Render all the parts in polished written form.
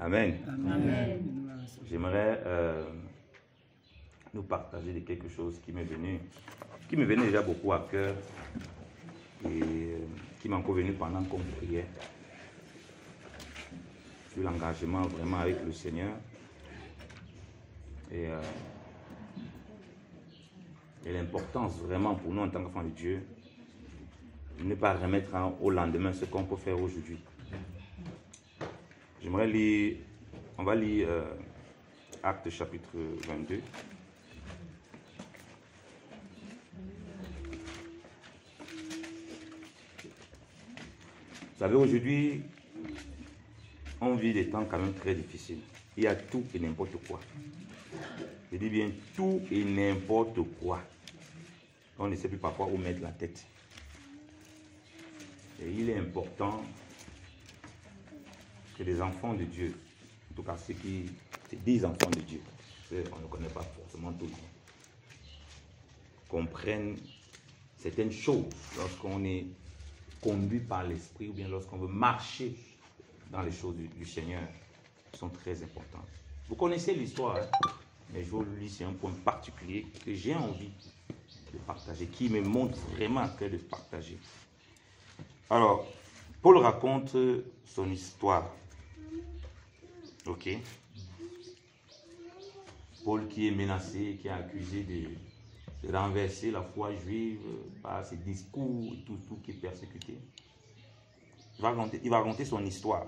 Amen. Amen. J'aimerais nous partager de quelque chose qui m'est venu, déjà beaucoup à cœur et qui m'est encore venu pendant qu'on priait sur l'engagement vraiment avec le Seigneur et l'importance vraiment pour nous en tant qu'enfants de Dieu de ne pas remettre au lendemain ce qu'on peut faire aujourd'hui. J'aimerais lire, on va lire Actes chapitre 22. Vous savez, aujourd'hui, on vit des temps quand même très difficiles. Il y a tout et n'importe quoi. Je dis bien tout et n'importe quoi. On ne sait plus parfois où mettre la tête. Et il est important que les enfants de Dieu, en tout cas ceux qui se disent enfants de Dieu, on ne connaît pas forcément tout le monde, comprennent certaines choses lorsqu'on est conduit par l'Esprit ou bien lorsqu'on veut marcher dans les choses du Seigneur, qui sont très importantes. Vous connaissez l'histoire, hein? Mais je vous le dis, c'est un point particulier que j'ai envie de partager, qui me montre vraiment à cœur de partager. Alors, Paul raconte son histoire. Ok? Paul qui est menacé, qui est accusé de renverser la foi juive par ses discours et tout qui est persécuté. Il va raconter son histoire.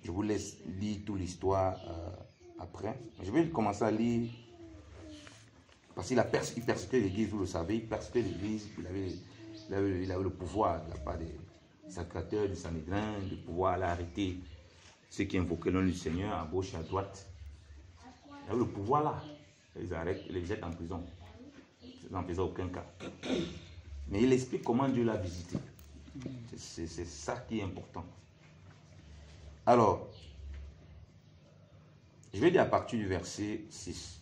Je vous laisse lire toute l'histoire après. Je vais commencer à lire parce qu'il persécutait l'église, vous le savez, il persécutait l'église, il avait le pouvoir de la part des sacrateurs du Sanhédrin, de pouvoir l'arrêter. Ceux qui invoquaient le nom du Seigneur à gauche et à droite. Il avait le pouvoir là. Ils les arrêtent, ils les jettent en prison. Ça n'en faisait aucun cas. Mais il explique comment Dieu l'a visité. C'est ça qui est important. Alors, je vais dire à partir du verset 6.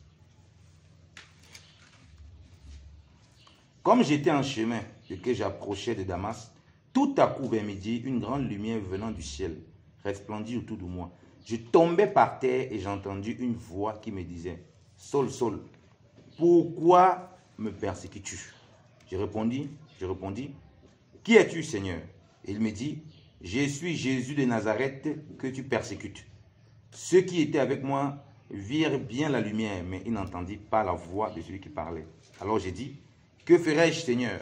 Comme j'étais en chemin et que j'approchais de Damas, tout à coup vers midi, une grande lumière venant du ciel resplendit autour de moi. Je tombais par terre et j'entendis une voix qui me disait, « Saul, Saul, pourquoi me persécutes-tu » Je répondis, « Qui es-tu, Seigneur » Et il me dit, « Je suis Jésus de Nazareth que tu persécutes. » Ceux qui étaient avec moi virent bien la lumière, mais ils n'entendirent pas la voix de celui qui parlait. Alors j'ai dit, « Que ferai-je, Seigneur »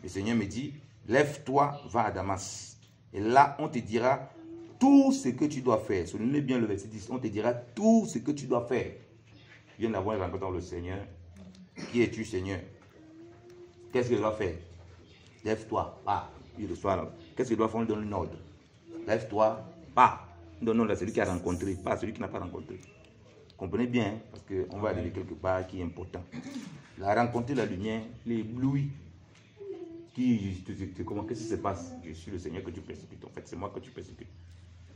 Le Seigneur me dit, « Lève-toi, va à Damas. Et là, on te dira tout ce que tu dois faire. » Souvenez bien le verset 10, on te dira tout ce que tu dois faire. Je viens d'avoir une rencontre avec le Seigneur. Qui es-tu, Seigneur? Qu'est-ce que je dois faire? Lève-toi, pas. Qu'est-ce que je dois faire? On donne une ordre. Lève-toi, pas. On donne l'ordre à celui qui a rencontré, pas à celui qui n'a pas rencontré. Comprenez bien, hein, parce qu'on va aller quelque part qui est important. Il a rencontré la lumière, l'ébloui. Qu'est-ce qui se passe? Je suis le Seigneur que tu persécutes. En fait, c'est moi que tu persécutes.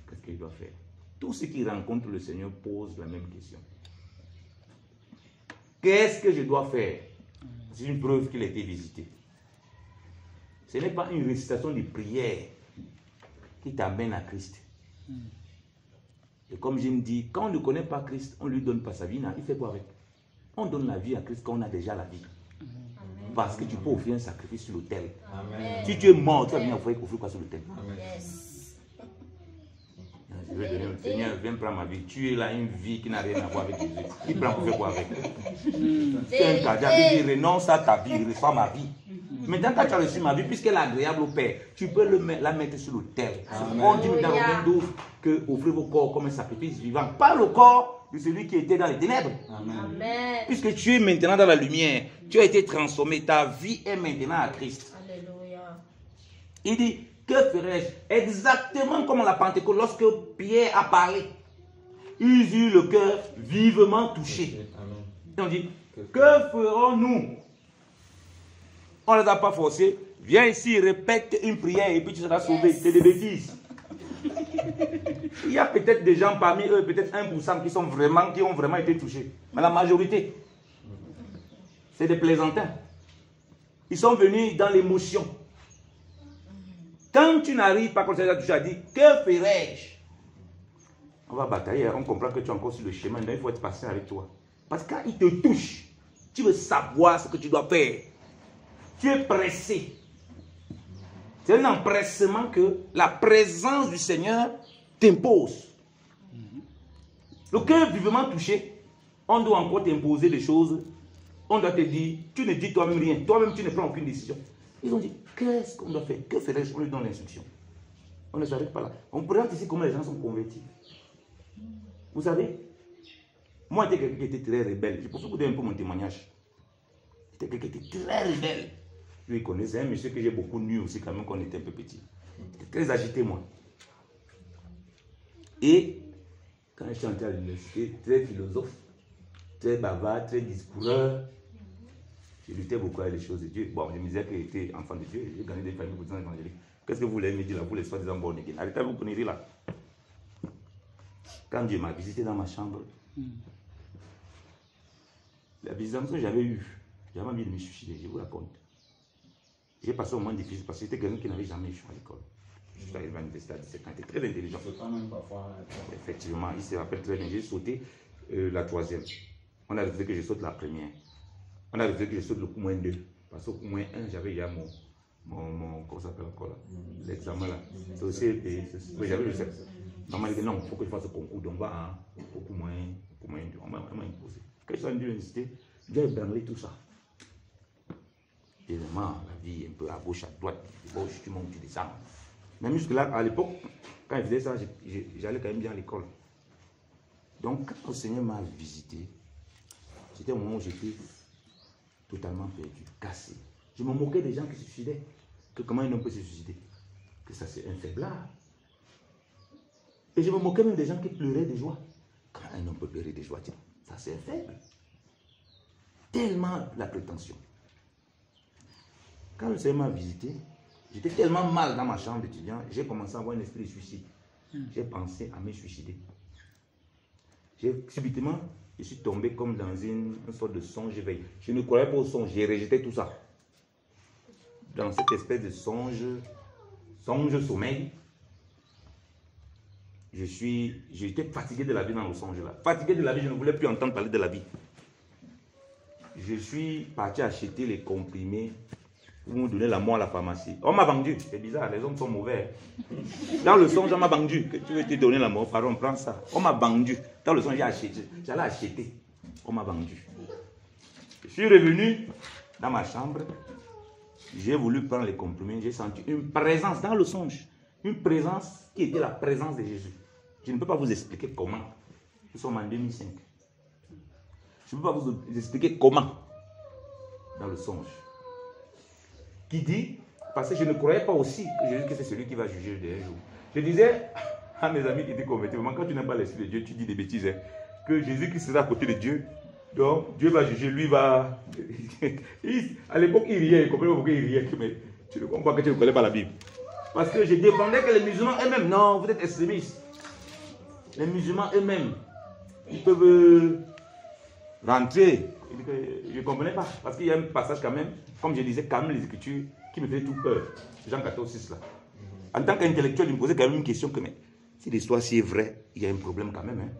Qu'est-ce qu'il doit faire? Tous ceux qui rencontrent le Seigneur posent la même question. Qu'est-ce que je dois faire? C'est une preuve qu'il a été visité. Ce n'est pas une récitation de prière qui t'amène à Christ. Et comme je me dis, quand on ne connaît pas Christ, on ne lui donne pas sa vie. Il fait quoi avec? On donne la vie à Christ quand on a déjà la vie. Parce que tu peux offrir un sacrifice sur l'autel. Si tu es mort, tu vas venir offrir quoi sur l'autel? Je vais donner au Seigneur, viens prendre ma vie. Tu es là, une vie qui n'a rien à voir avec Jésus. Il prend pour faire quoi avec? Tu es un cardiaque, il dit renonce à ta vie, reçois ma vie. Maintenant, quand tu as reçu ma vie, puisqu'elle est agréable au Père, tu peux la mettre sur l'autel. On dit dans Romains 12 que offrez vos corps comme un sacrifice vivant. Pas le corps de celui qui était dans les ténèbres. Amen. Puisque tu es maintenant dans la lumière, tu as été transformé, ta vie est maintenant à Christ. Alléluia. Il dit, que ferais-je? Exactement comme à la Pentecôte, lorsque Pierre a parlé, ils eurent le cœur vivement touché. Et on dit, que ferons-nous? On ne les a pas forcés. Viens ici, répète une prière et puis tu seras sauvé. C'est des bêtises. Il y a peut-être des gens parmi eux, peut-être 1% qui ont vraiment été touchés. Mais la majorité, c'est des plaisantins. Ils sont venus dans l'émotion. Quand tu n'arrives pas comme ça, tu as dit, que ferais-je? On va batailler, on comprend que tu es encore sur le chemin, donc il faut être patient avec toi. Parce que quand il te touche, tu veux savoir ce que tu dois faire. Tu es pressé. C'est un empressement que la présence du Seigneur t'impose. Le cœur vivement touché, on doit encore t'imposer des choses. On doit te dire, tu ne dis toi-même rien. Toi-même, tu ne prends aucune décision. Ils ont dit, qu'est-ce qu'on doit faire? Que ferais-je? On lui donne l'instruction. On ne s'arrête pas là. On présente ici comment les gens sont convertis. Vous savez, moi, j'étais quelqu'un qui était très rebelle. Je peux vous donner un peu mon témoignage. J'étais quelqu'un qui était très rebelle. Lui, il connaissait un monsieur que j'ai beaucoup nu aussi, quand même, quand on était un peu petit. J'étais très agité, moi. Et quand je suis entré à l'université, très philosophe, très bavard, très discoureur, je luttais beaucoup avec les choses de Dieu. Bon, je me disais que j'étais enfant de Dieu, j'ai gagné des familles pour évangéliques. Qu'est-ce que vous voulez me dire là, vous les soi-disant born again? Arrêtez vos conneries là. Quand Dieu m'a visité dans ma chambre, la visitation que j'avais eue, j'avais envie de me suicider, je vous raconte. J'ai passé un moment difficile parce que j'étais quelqu'un qui n'avait jamais échoué à l'école. Je suis arrivé à l'université à 17 ans, j'étais très intelligent. Effectivement, il se rappelle très bien, j'ai sauté la troisième. On a refusé que je saute la première. On a refusé que je saute le coup moins 2. Parce qu'au coup moins 1, j'avais déjà comment ça s'appelle encore là? L'examen là. C'est aussi, oui, j'avais le 7. Maman dit non, il faut que je fasse ce concours, donc va au coup moins 2. On m'a imposé. Quand je suis arrivé à l'université, j'ai ébranlé tout ça. Évidemment, la vie un peu à gauche, à droite, gauche, tu montes, tu descends. Même jusque-là, à l'époque, quand je faisais ça, j'allais quand même bien à l'école. Donc, quand le Seigneur m'a visité, c'était un moment où j'étais totalement perdu, cassé. Je me moquais des gens qui se suicidaient. Que comment un homme peut se suicider? Que ça, c'est un faiblard. Et je me moquais même des gens qui pleuraient de joie. Quand un homme peut pleurer de joie, tiens, ça, c'est un faible. Tellement la prétention. Quand le Seigneur m'a visité, j'étais tellement mal dans ma chambre d'étudiant, j'ai commencé à avoir un esprit de suicide. J'ai pensé à me suicider. Subitement, je suis tombé comme dans une sorte de songe éveil. Je ne croyais pas au songe, j'ai rejeté tout ça. Dans cette espèce de songe-sommeil, j'étais fatigué de la vie dans le songe là. Fatigué de la vie, je ne voulais plus entendre parler de la vie. Je suis parti acheter les comprimés pour me donner la mort à la pharmacie. On m'a vendu, c'est bizarre, les hommes sont mauvais. Dans le songe, on m'a vendu. Que tu veux te donner la mort, pardon, prends ça. On m'a vendu. Dans le songe, j'allais acheter. On m'a vendu. Je suis revenu dans ma chambre. J'ai voulu prendre les comprimés. J'ai senti une présence dans le songe. Une présence qui était la présence de Jésus. Je ne peux pas vous expliquer comment. Nous sommes en 2005. Je ne peux pas vous expliquer comment. Dans le songe. Qui dit, parce que je ne croyais pas aussi que Jésus que c'est celui qui va juger un jour. Je disais à mes amis qui étaient convertis, quand tu n'aimes pas l'esprit de Dieu, tu dis des bêtises. Hein, que Jésus qui sera à côté de Dieu, donc Dieu va juger, lui va... À l'époque, il riait, il comprenait pourquoi il riait. Mais tu ne comprends pas que tu ne connais pas la Bible. Parce que je défendais que les musulmans eux-mêmes, non, vous êtes extrémistes. Les musulmans eux-mêmes, ils peuvent rentrer. Je ne comprenais pas. Parce qu'il y a un passage quand même, comme je disais, quand même les Écritures, qui me faisait tout peur. Jean 14, 6 là. En tant qu'intellectuel, il me posait quand même une question que, mais si l'histoire si est vraie, il y a un problème quand même. Hein.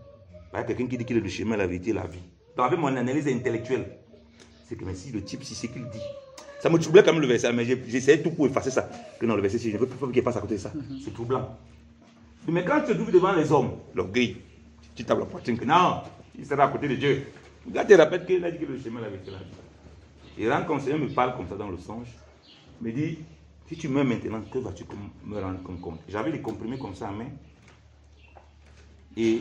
Il y a quelqu'un qui dit qu'il est le chemin, la vérité, la vie. Donc avec mon analyse intellectuelle, c'est que mais si le type, si c'est qu'il dit. Ça me troublait quand même le verset, mais j'essayais tout pour effacer ça. Que non, le verset, je ne veux pas qu'il passe à côté de ça. C'est troublant. Mais quand tu te trouves devant les hommes, l'orgueil, tu tapes la poitrine que non, il sera à côté de Dieu. Regarde, tu répètes qu'il a dit que le chemin, la vérité, la vie. Et quand le Seigneur me parle comme ça dans le songe, il me dit, si tu meurs maintenant, que vas-tu me rendre compte? J'avais les comprimés comme ça en main. Et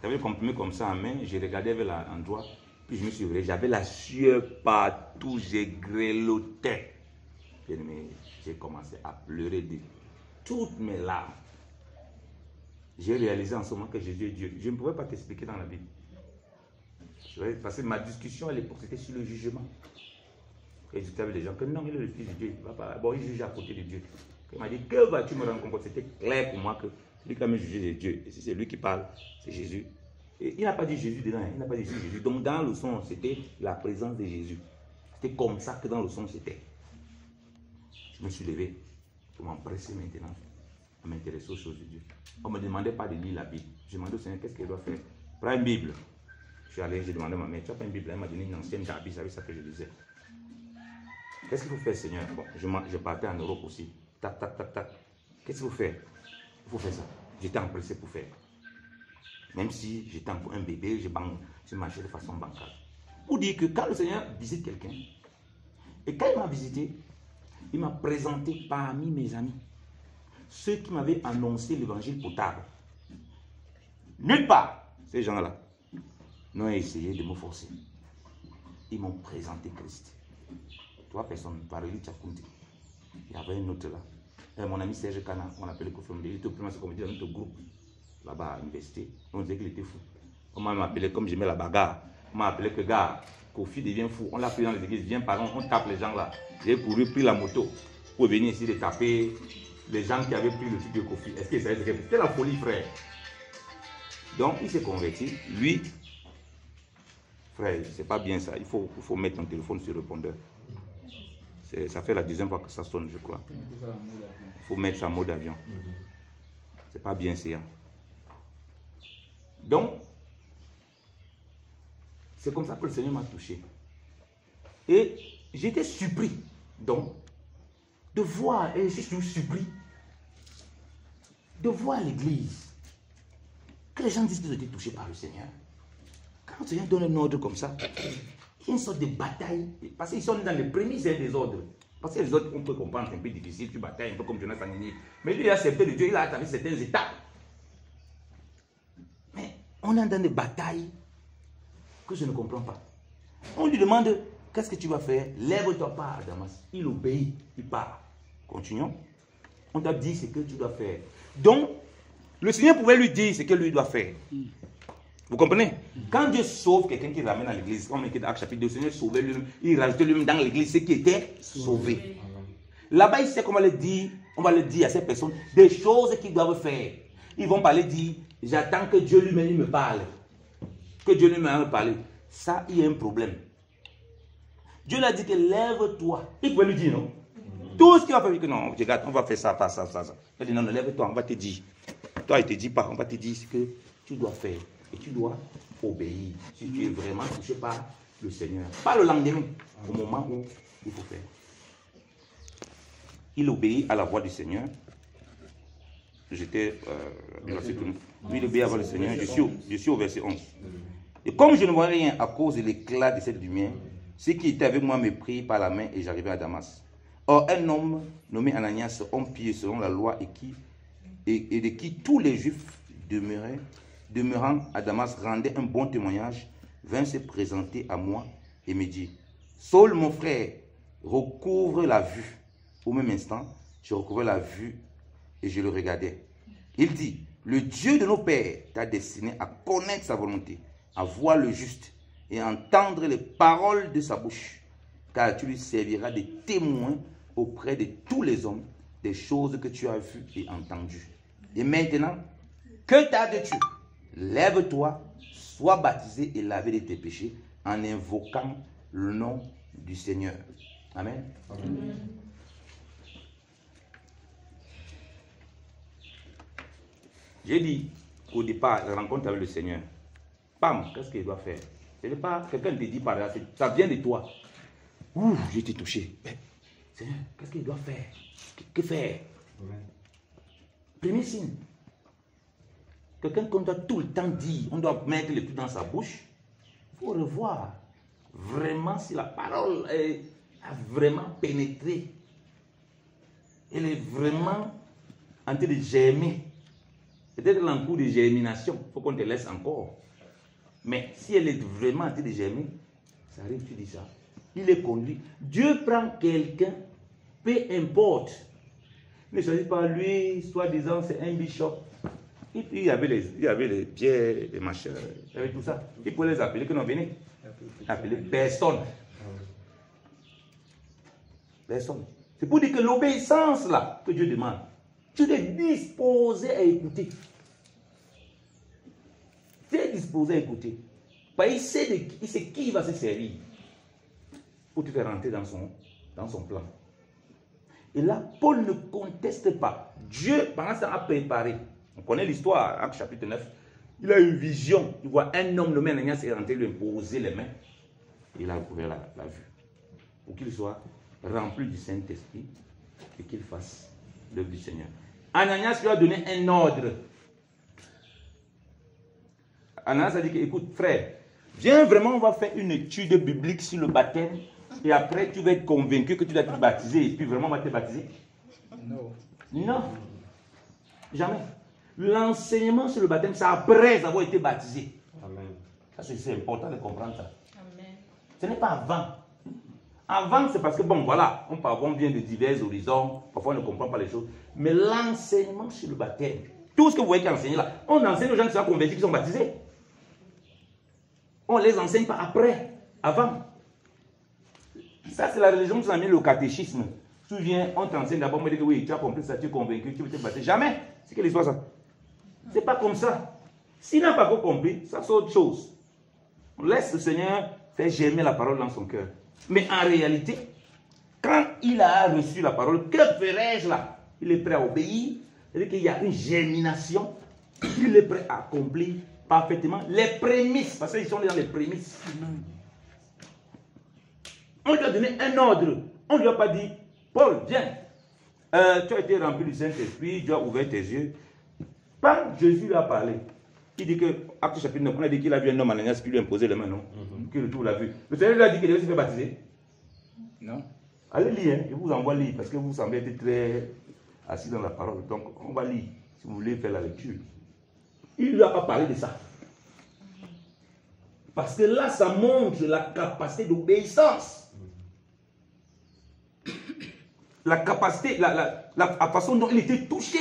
j'avais les comprimés comme ça en main, j'ai regardé vers l'endroit, puis je me suis réveillé, j'avais la sueur partout, j'ai grelotté. J'ai commencé à pleurer de toutes mes larmes. J'ai réalisé en ce moment que Jésus est Dieu. Je ne pouvais pas t'expliquer dans la Bible. Parce que ma discussion à l'époque, c'était sur le jugement. Et je disais avec les gens que non, il est le fils de Dieu. Bon, il juge à côté de Dieu. Il m'a dit, que vas-tu me rendre compte? C'était clair pour moi que celui qui a jugé de Dieu. Et si c'est lui qui parle, c'est Jésus. Et il n'a pas dit Jésus dedans, il n'a pas dit Jésus. Donc dans le son, c'était la présence de Jésus. C'était comme ça que dans le son, c'était. Je me suis levé pour m'empresser maintenant. à m'intéresser aux choses de Dieu. On ne me demandait pas de lire la Bible. Je demandais au Seigneur, qu'est-ce qu'il doit faire? Prends une Bible. Je suis allé, j'ai demandé à ma mère, tu n'as pas une Bible? Elle m'a donné une ancienne Gabi, c'est ça que je lisais. Qu'est-ce qu'il faut faire, Seigneur? Bon, je partais en Europe aussi. Tac, tac, tac, tac. Qu'est-ce qu'il faut faire? Il faut faire ça. J'étais empressé pour faire. Même si j'étais encore un bébé, je marchais de façon bancale. Pour dire que quand le Seigneur visite quelqu'un, et quand il m'a visité, il m'a présenté parmi mes amis ceux qui m'avaient annoncé l'évangile potable. Nulle part, ces gens-là n'ont essayé de me forcer. Ils m'ont présenté Christ. Trois personnes, Valérie Tchakounti. Il y avait une autre là. Et mon ami Serge Kana, on l'appelait Kofi. Il était au premier comité dans notre groupe, là-bas à l'université. On disait qu'il était fou. On m'a appelé, comme j'aimais la bagarre, on m'a appelé que gars, Kofi devient fou. On l'a pris dans les églises, viens par on tape les gens là. J'ai couru, pris la moto pour venir ici de taper les gens qui avaient pris le truc de Kofi. Est-ce que c'était la folie, frère? Donc il s'est converti. Lui, frère, c'est pas bien ça. Il faut mettre ton téléphone sur le répondeur. Ça fait la deuxième fois que ça sonne, je crois. Il faut mettre ça en mode avion. C'est pas bien ça. Donc, c'est comme ça que le Seigneur m'a touché. Et j'étais surpris, donc, de voir, et je suis surpris, de voir l'église, que les gens disent qu'ils ont été touchés par le Seigneur. Quand le Seigneur donne un ordre comme ça, il y a une sorte de bataille, parce qu'ils sont dans les prémices des ordres. Parce que les autres, on peut comprendre, c'est un peu difficile, tu batailles un peu comme Jonas Sanini. Mais lui, il a accepté de Dieu, il a atteint certaines étapes. Mais on est dans des batailles que je ne comprends pas. On lui demande, qu'est-ce que tu vas faire? Lève-toi pas à Damas. Il obéit, il part. Continuons. On t'a dit ce que tu dois faire. Donc, le Seigneur pouvait lui dire ce que lui doit faire. Vous comprenez? Quand Dieu sauve quelqu'un qui ramène à l'église, comme dans Actes chapitre 2, le Seigneur sauvait lui-même, il rajoutait lui-même dans l'église ce qui était sauvé. Là-bas, il sait comment le dire, on va le dire à ces personnes, des choses qu'ils doivent faire. Ils vont parler, dire, j'attends que Dieu lui-même me parle. Que Dieu lui-même me parle. Ça, il y a un problème. Dieu lui a dit que lève-toi. Il pouvait lui dire non. Tout ce qu'il va faire, il dit que non, regarde, on va faire ça, ça. Il dit non, lève-toi, on va te dire. Toi, il ne te dit pas, on va te dire ce que tu dois faire. Et tu dois obéir si tu es vraiment touché par le Seigneur. Pas le lendemain, au moment où il faut faire. Il obéit à la voix du Seigneur. J'étais lui, il obéit à la voix du Seigneur. Je suis au verset 11. Et comme je ne vois rien à cause de l'éclat de cette lumière, ceux qui étaient avec moi me prirent par la main et j'arrivai à Damas. Or, un homme nommé Ananias, homme pieux selon la loi et de qui tous les Juifs demeurant à Damas rendaient un bon témoignage, vint se présenter à moi et me dit, Saul, mon frère, recouvre la vue. Au même instant, je recouvrais la vue et je le regardais. Il dit, le Dieu de nos pères t'a destiné à connaître sa volonté, à voir le juste et à entendre les paroles de sa bouche, car tu lui serviras de témoin auprès de tous les hommes des choses que tu as vues et entendues. Et maintenant, que t'as-tu? Lève-toi, sois baptisé et lavé de tes péchés en invoquant le nom du Seigneur. Amen. Amen. J'ai dit qu'au départ, la rencontre avec le Seigneur, pam, qu'est-ce qu'il doit faire? Ce n'est pas quelqu'un ne te dit par là, ça vient de toi. Ouh, j'ai été touché. Mais, Seigneur, qu'est-ce qu'il doit faire? Que faire? Amen. Premier signe. Quelqu'un qu'on doit tout le temps dire, on doit mettre le tout dans sa bouche. Il faut revoir vraiment si la parole a vraiment pénétré. Elle est vraiment en train de germer. Peut-être en cours de germination, il faut qu'on te laisse encore. Mais si elle est vraiment en train de germer, ça arrive, tu dis ça. Il est conduit. Dieu prend quelqu'un, peu importe. Ne choisit pas lui, soi-disant c'est un bishop. Il y avait les pierres, les machins, il y avait tout ça. Il pouvait les appeler, que non, venez. Appeler personne. Personne. C'est pour dire que l'obéissance là, que Dieu demande, tu es disposé à écouter. Tu es disposé à écouter. Parce qu'il sait qui va se servir pour te faire rentrer dans son plan. Et là, Paul ne conteste pas. Dieu, pendant ça, a préparé. On connaît l'histoire, Actes chapitre 9. Il a eu une vision. Il voit un homme nommé Ananias est rentré lui imposer les mains. Et il a recouvert la vue. Pour qu'il soit rempli du Saint-Esprit et qu'il fasse l'œuvre du Seigneur. Ananias lui a donné un ordre. Ananias a dit que, écoute, frère, viens vraiment, on va faire une étude biblique sur le baptême. Et après, tu vas être convaincu que tu dois te baptiser. Et puis vraiment, on va te baptiser. Non. Non. Jamais. L'enseignement sur le baptême, c'est après avoir été baptisé. Amen. C'est important de comprendre ça. Amen. Ce n'est pas avant. Avant, c'est parce que, bon, voilà, on vient de divers horizons. Parfois, on ne comprend pas les choses. Mais l'enseignement sur le baptême, tout ce que vous voyez qui est enseigné là, on enseigne aux gens qui sont convertis, qui sont baptisés. On ne les enseigne pas après, avant. Ça, c'est la religion qui s'appelle le catéchisme. Tu viens, on t'enseigne d'abord, on me dit que oui, tu as compris ça, tu es convaincu, tu veux te baptiser. Jamais. C'est quelle histoire ça? C'est pas comme ça. S'il n'a pas compris, ça c'est autre chose. On laisse le Seigneur faire germer la parole dans son cœur. Mais en réalité, quand il a reçu la parole, que ferais-je là? Il est prêt à obéir. C'est-à-dire qu'il y a une germination. Il est prêt à accomplir parfaitement les prémices. Parce qu'ils sont dans les prémices. On lui a donné un ordre. On ne lui a pas dit, Paul, viens. Tu as été rempli du Saint-Esprit, tu as ouvert tes yeux. Quand Jésus lui a parlé, il dit que, Acte chapitre 9, on a dit qu'il a vu un homme Ananias qui lui a imposé les mains, non? Que le tout l'a vu. Le Seigneur lui a dit qu'il devait se faire baptiser. Non. Allez lire, hein. Je vous envoie lire, parce que vous semblez être très assis dans la parole. Donc, on va lire, si vous voulez faire la lecture. Il ne lui a pas parlé de ça. Parce que là, ça montre la capacité d'obéissance. La capacité, la façon dont il était touché.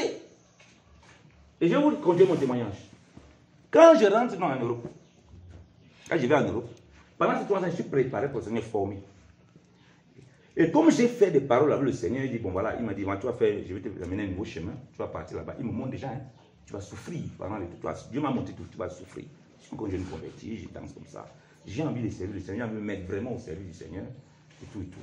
Et je vais vous conter mon témoignage. Quand je rentre en Europe, quand je vais en Europe, pendant ces 3 ans, je suis préparé pour le Seigneur formé. Et comme j'ai fait des paroles avec le Seigneur, il dit, bon voilà, il m'a dit, tu vas faire, je vais te amener un nouveau chemin, tu vas partir là-bas. Il me montre déjà, hein, tu vas souffrir pendant les tout. Dieu m'a montré tout, tu vas souffrir. Quand je me convertis, je danse comme ça. J'ai envie de servir le Seigneur, j'ai envie de me mettre vraiment au service du Seigneur, et tout et tout.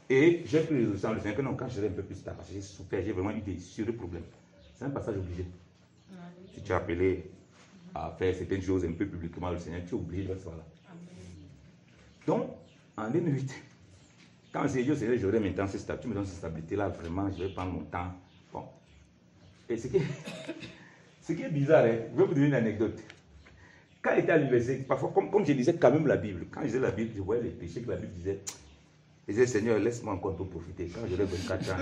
Et j'ai pris le sang du Seigneur que non, quand je serai un peu plus tard, parce que j'ai souffert, j'ai vraiment eu des sérieux problèmes. C'est un passage obligé. Si tu es appelé à faire certaines choses un peu publiquement, le Seigneur, tu es obligé de faire ça là. Donc, en 2008, quand j'ai dit au Seigneur, j'aurai maintenant ce statut, tu me donnes cette stabilité-là, vraiment, je vais prendre mon temps. Bon. Et ce qui est bizarre, hein, je vais vous donner une anecdote. Quand j'étais à l'université, parfois, comme je lisais quand même la Bible, quand je lisais la Bible, je voyais les péchés que la Bible disait. Je disais, Seigneur, laisse-moi encore un peu profiter. Quand j'aurai 24 ans,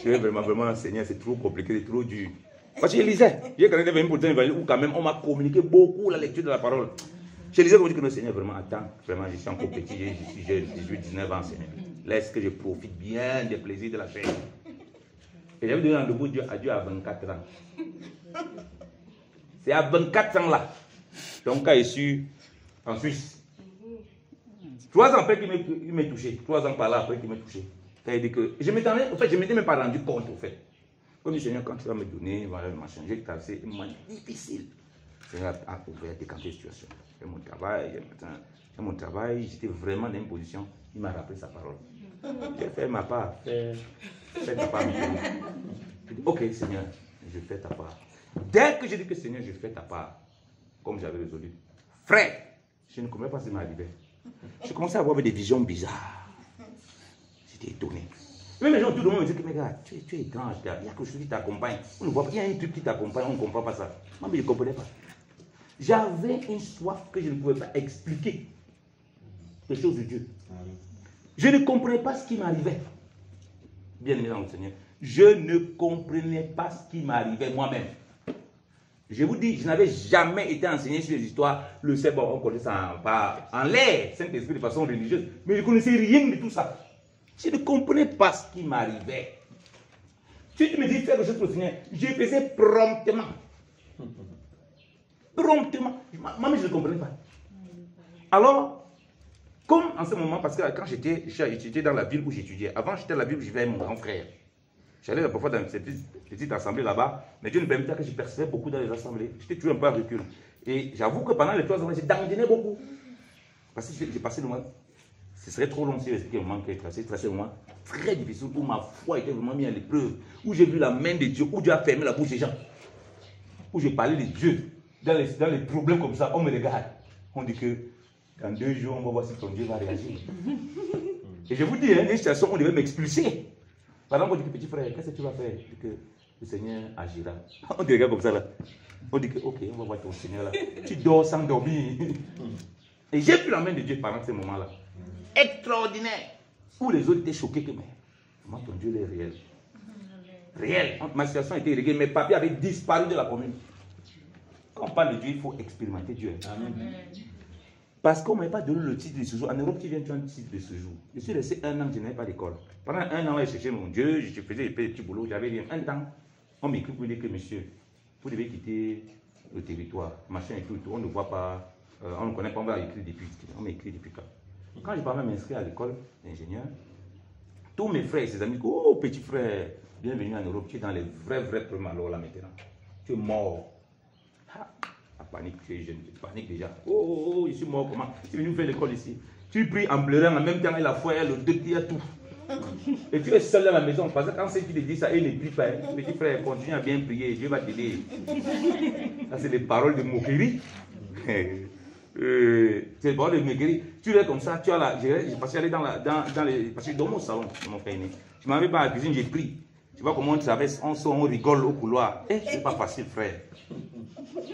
je vais vraiment, Seigneur, c'est trop compliqué, c'est trop dur. Parce que je lisais. J'ai quand même devenu pour où quand même on m'a communiqué beaucoup la lecture de la parole. Je lisais comme je dis que le Seigneur, vraiment, attends, vraiment, je suis encore petit, je suis jeune, 18, 19 ans, Seigneur. Laisse que je profite bien des plaisirs de la chair. Et j'avais donné rendez-vous à Dieu à 24 ans. C'est à 24 ans là. Donc, quand je suis en Suisse, 3 ans après qu'il m'ait touché, 3 ans par là après qu'il m'ait touché. Ça a dit que je m'étais même pas rendu compte au fait. Comme le Seigneur, quand tu vas me donner, voilà, machin, j'ai cassé un moment difficile. Le Seigneur a ouvert des quantités de situations. J'ai mon travail, j'étais vraiment dans une position, il m'a rappelé sa parole. J'ai fait ma part, fais ta part. J'ai dit, ok Seigneur, je fais ta part. Dès que j'ai dit que Seigneur, je fais ta part, comme j'avais résolu, frère, je ne comprenais pas ce qui m'arrivait. Je commençais à avoir des visions bizarres. J'étais étonné. Même les gens autour de moi me disaient que, mais gars, tu es étrange, il y a quelque chose qui t'accompagne. On ne voit pas, il y a un truc qui t'accompagne, on ne comprend pas ça. Moi, mais je ne comprenais pas. J'avais une soif que je ne pouvais pas expliquer. Les choses de Dieu. Je ne comprenais pas ce qui m'arrivait. Bien aimé dans le Seigneur. Je ne comprenais pas ce qui m'arrivait moi-même. Je vous dis, je n'avais jamais été enseigné sur les histoires. Le c'est bon, on connaît ça en l'air, Saint-Esprit de façon religieuse. Mais je ne connaissais rien de tout ça. Je ne comprenais pas ce qui m'arrivait. Si tu me dis faire quelque chose pour le Seigneur, je faisais promptement. Promptement. Moi-même, je ne comprenais pas. Alors, comme en ce moment, parce que quand j'étais dans la ville où j'étudiais, avant j'étais dans la ville où j'étais avec mon grand frère. J'allais parfois dans cette petite assemblée là-bas, mais Dieu ne permettait pas que je percevais beaucoup dans les assemblées. J'étais toujours un peu à recul. Et j'avoue que pendant les 3 ans, j'ai dandinais beaucoup. Parce que j'ai passé le moment. Ce serait trop long si j'expliquais le moment que j'ai tracé. C'est un moment très difficile où ma foi était vraiment mise à l'épreuve, où j'ai vu la main de Dieu, où Dieu a fermé la bouche des gens, où j'ai parlé de Dieu. Dans les problèmes comme ça, on me regarde. On dit que dans 2 jours, on va voir si ton Dieu va réagir. Et je vous dis, une situation où on devait m'expulser. Par exemple, on dit que petit frère, qu'est-ce que tu vas faire? Je dis que le Seigneur agira. On te regarde comme ça là. On dit que ok, on va voir ton Seigneur là. Tu dors sans dormir. Et j'ai pris la main de Dieu pendant ce moment-là. Extraordinaire. Où les autres étaient choqués que, mais moi, ton Dieu est réel. Réel. Ma situation était réglée. Mes papiers avaient disparu de la commune. Quand on parle de Dieu, il faut expérimenter Dieu. Amen. Parce qu'on ne m'a pas donné le titre de séjour. En Europe, tu viens, tu as un titre de séjour. Je suis resté 1 an, je n'avais pas d'école. Pendant 1 an, j'ai cherché mon Dieu, je faisais des petits boulots, j'avais rien. Un temps, on m'écrit pour dire que monsieur, vous devez quitter le territoire, machin et tout, on ne voit pas, on ne connaît pas, on va écrire depuis. On m'a écrit depuis quand. Quand je parle de m'inscrire à l'école d'ingénieur, tous mes frères et ses amis, oh petit frère, bienvenue en Europe, tu es dans les vrais problèmes alors là maintenant. Tu es mort. La panique, tu es jeune, tu paniques déjà. Oh, je suis mort, comment? Tu es venu faire l'école ici. Tu pries en pleurant, en même temps, il a foi, le deux, il y a tout. Et tu es seul dans la maison, parce que quand c'est qui te dit ça, il ne prie pas. Petit frère, continue à bien prier, Dieu va t'aider. Ça, c'est des paroles de moquerie. C'est des paroles de moquerie. Tu es comme ça, tu as la. J'ai passé aller dans les. Parce que dans mon salon, mon frère aîné, je m'en vais pas à la cuisine, j'ai pris. Tu vois comment on traverse, on rigole au couloir. Eh, c'est pas facile, frère.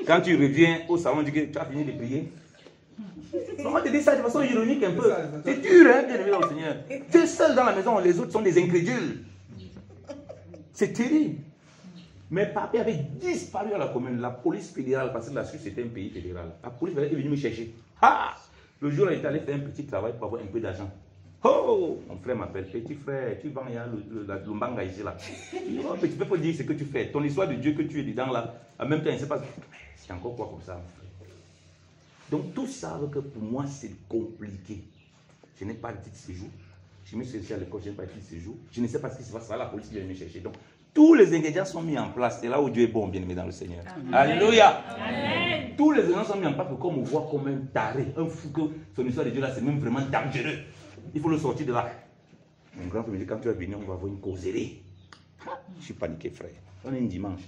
Quand tu reviens au salon, on dit que tu as fini de prier. On te dit ça de façon ironique un peu. C'est dur, hein, bien aimé au Seigneur. Tu es seul dans la maison, les autres sont des incrédules. C'est terrible. Mes papiers avaient disparu à la commune. La police fédérale, parce que la Suisse était un pays fédéral. La police fédérale est venue me chercher. Ah! Le jour où j'étais allé faire un petit travail pour avoir un peu d'argent. Oh! Mon frère m'appelle. Petit frère, tu vends la Lumbanga ici là. Oh, petit frère, il faut dire ce que tu fais. Ton histoire de Dieu que tu es dedans là. En même temps, il ne sait pas. C'est encore quoi comme ça? Donc, tous savent que pour moi, c'est compliqué. Je n'ai pas de titre de séjour. Je me suis cherché à l'école, je n'ai pas de titre de séjour. Je ne sais pas ce qui se passe. C'est la police qui vient me chercher. Donc, tous les ingrédients sont mis en place. C'est là où Dieu est bon, bien aimé dans le Seigneur. Amen. Alléluia. Amen. Tous les ingrédients sont mis en place pour qu'on me voit comme un taré, un fou, que son histoire de Dieu là, c'est même vraiment dangereux. Il faut le sortir de là. Mon grand frère me dit, quand tu vas venir, on va avoir une causerie. Je suis paniqué, frère. On est un dimanche.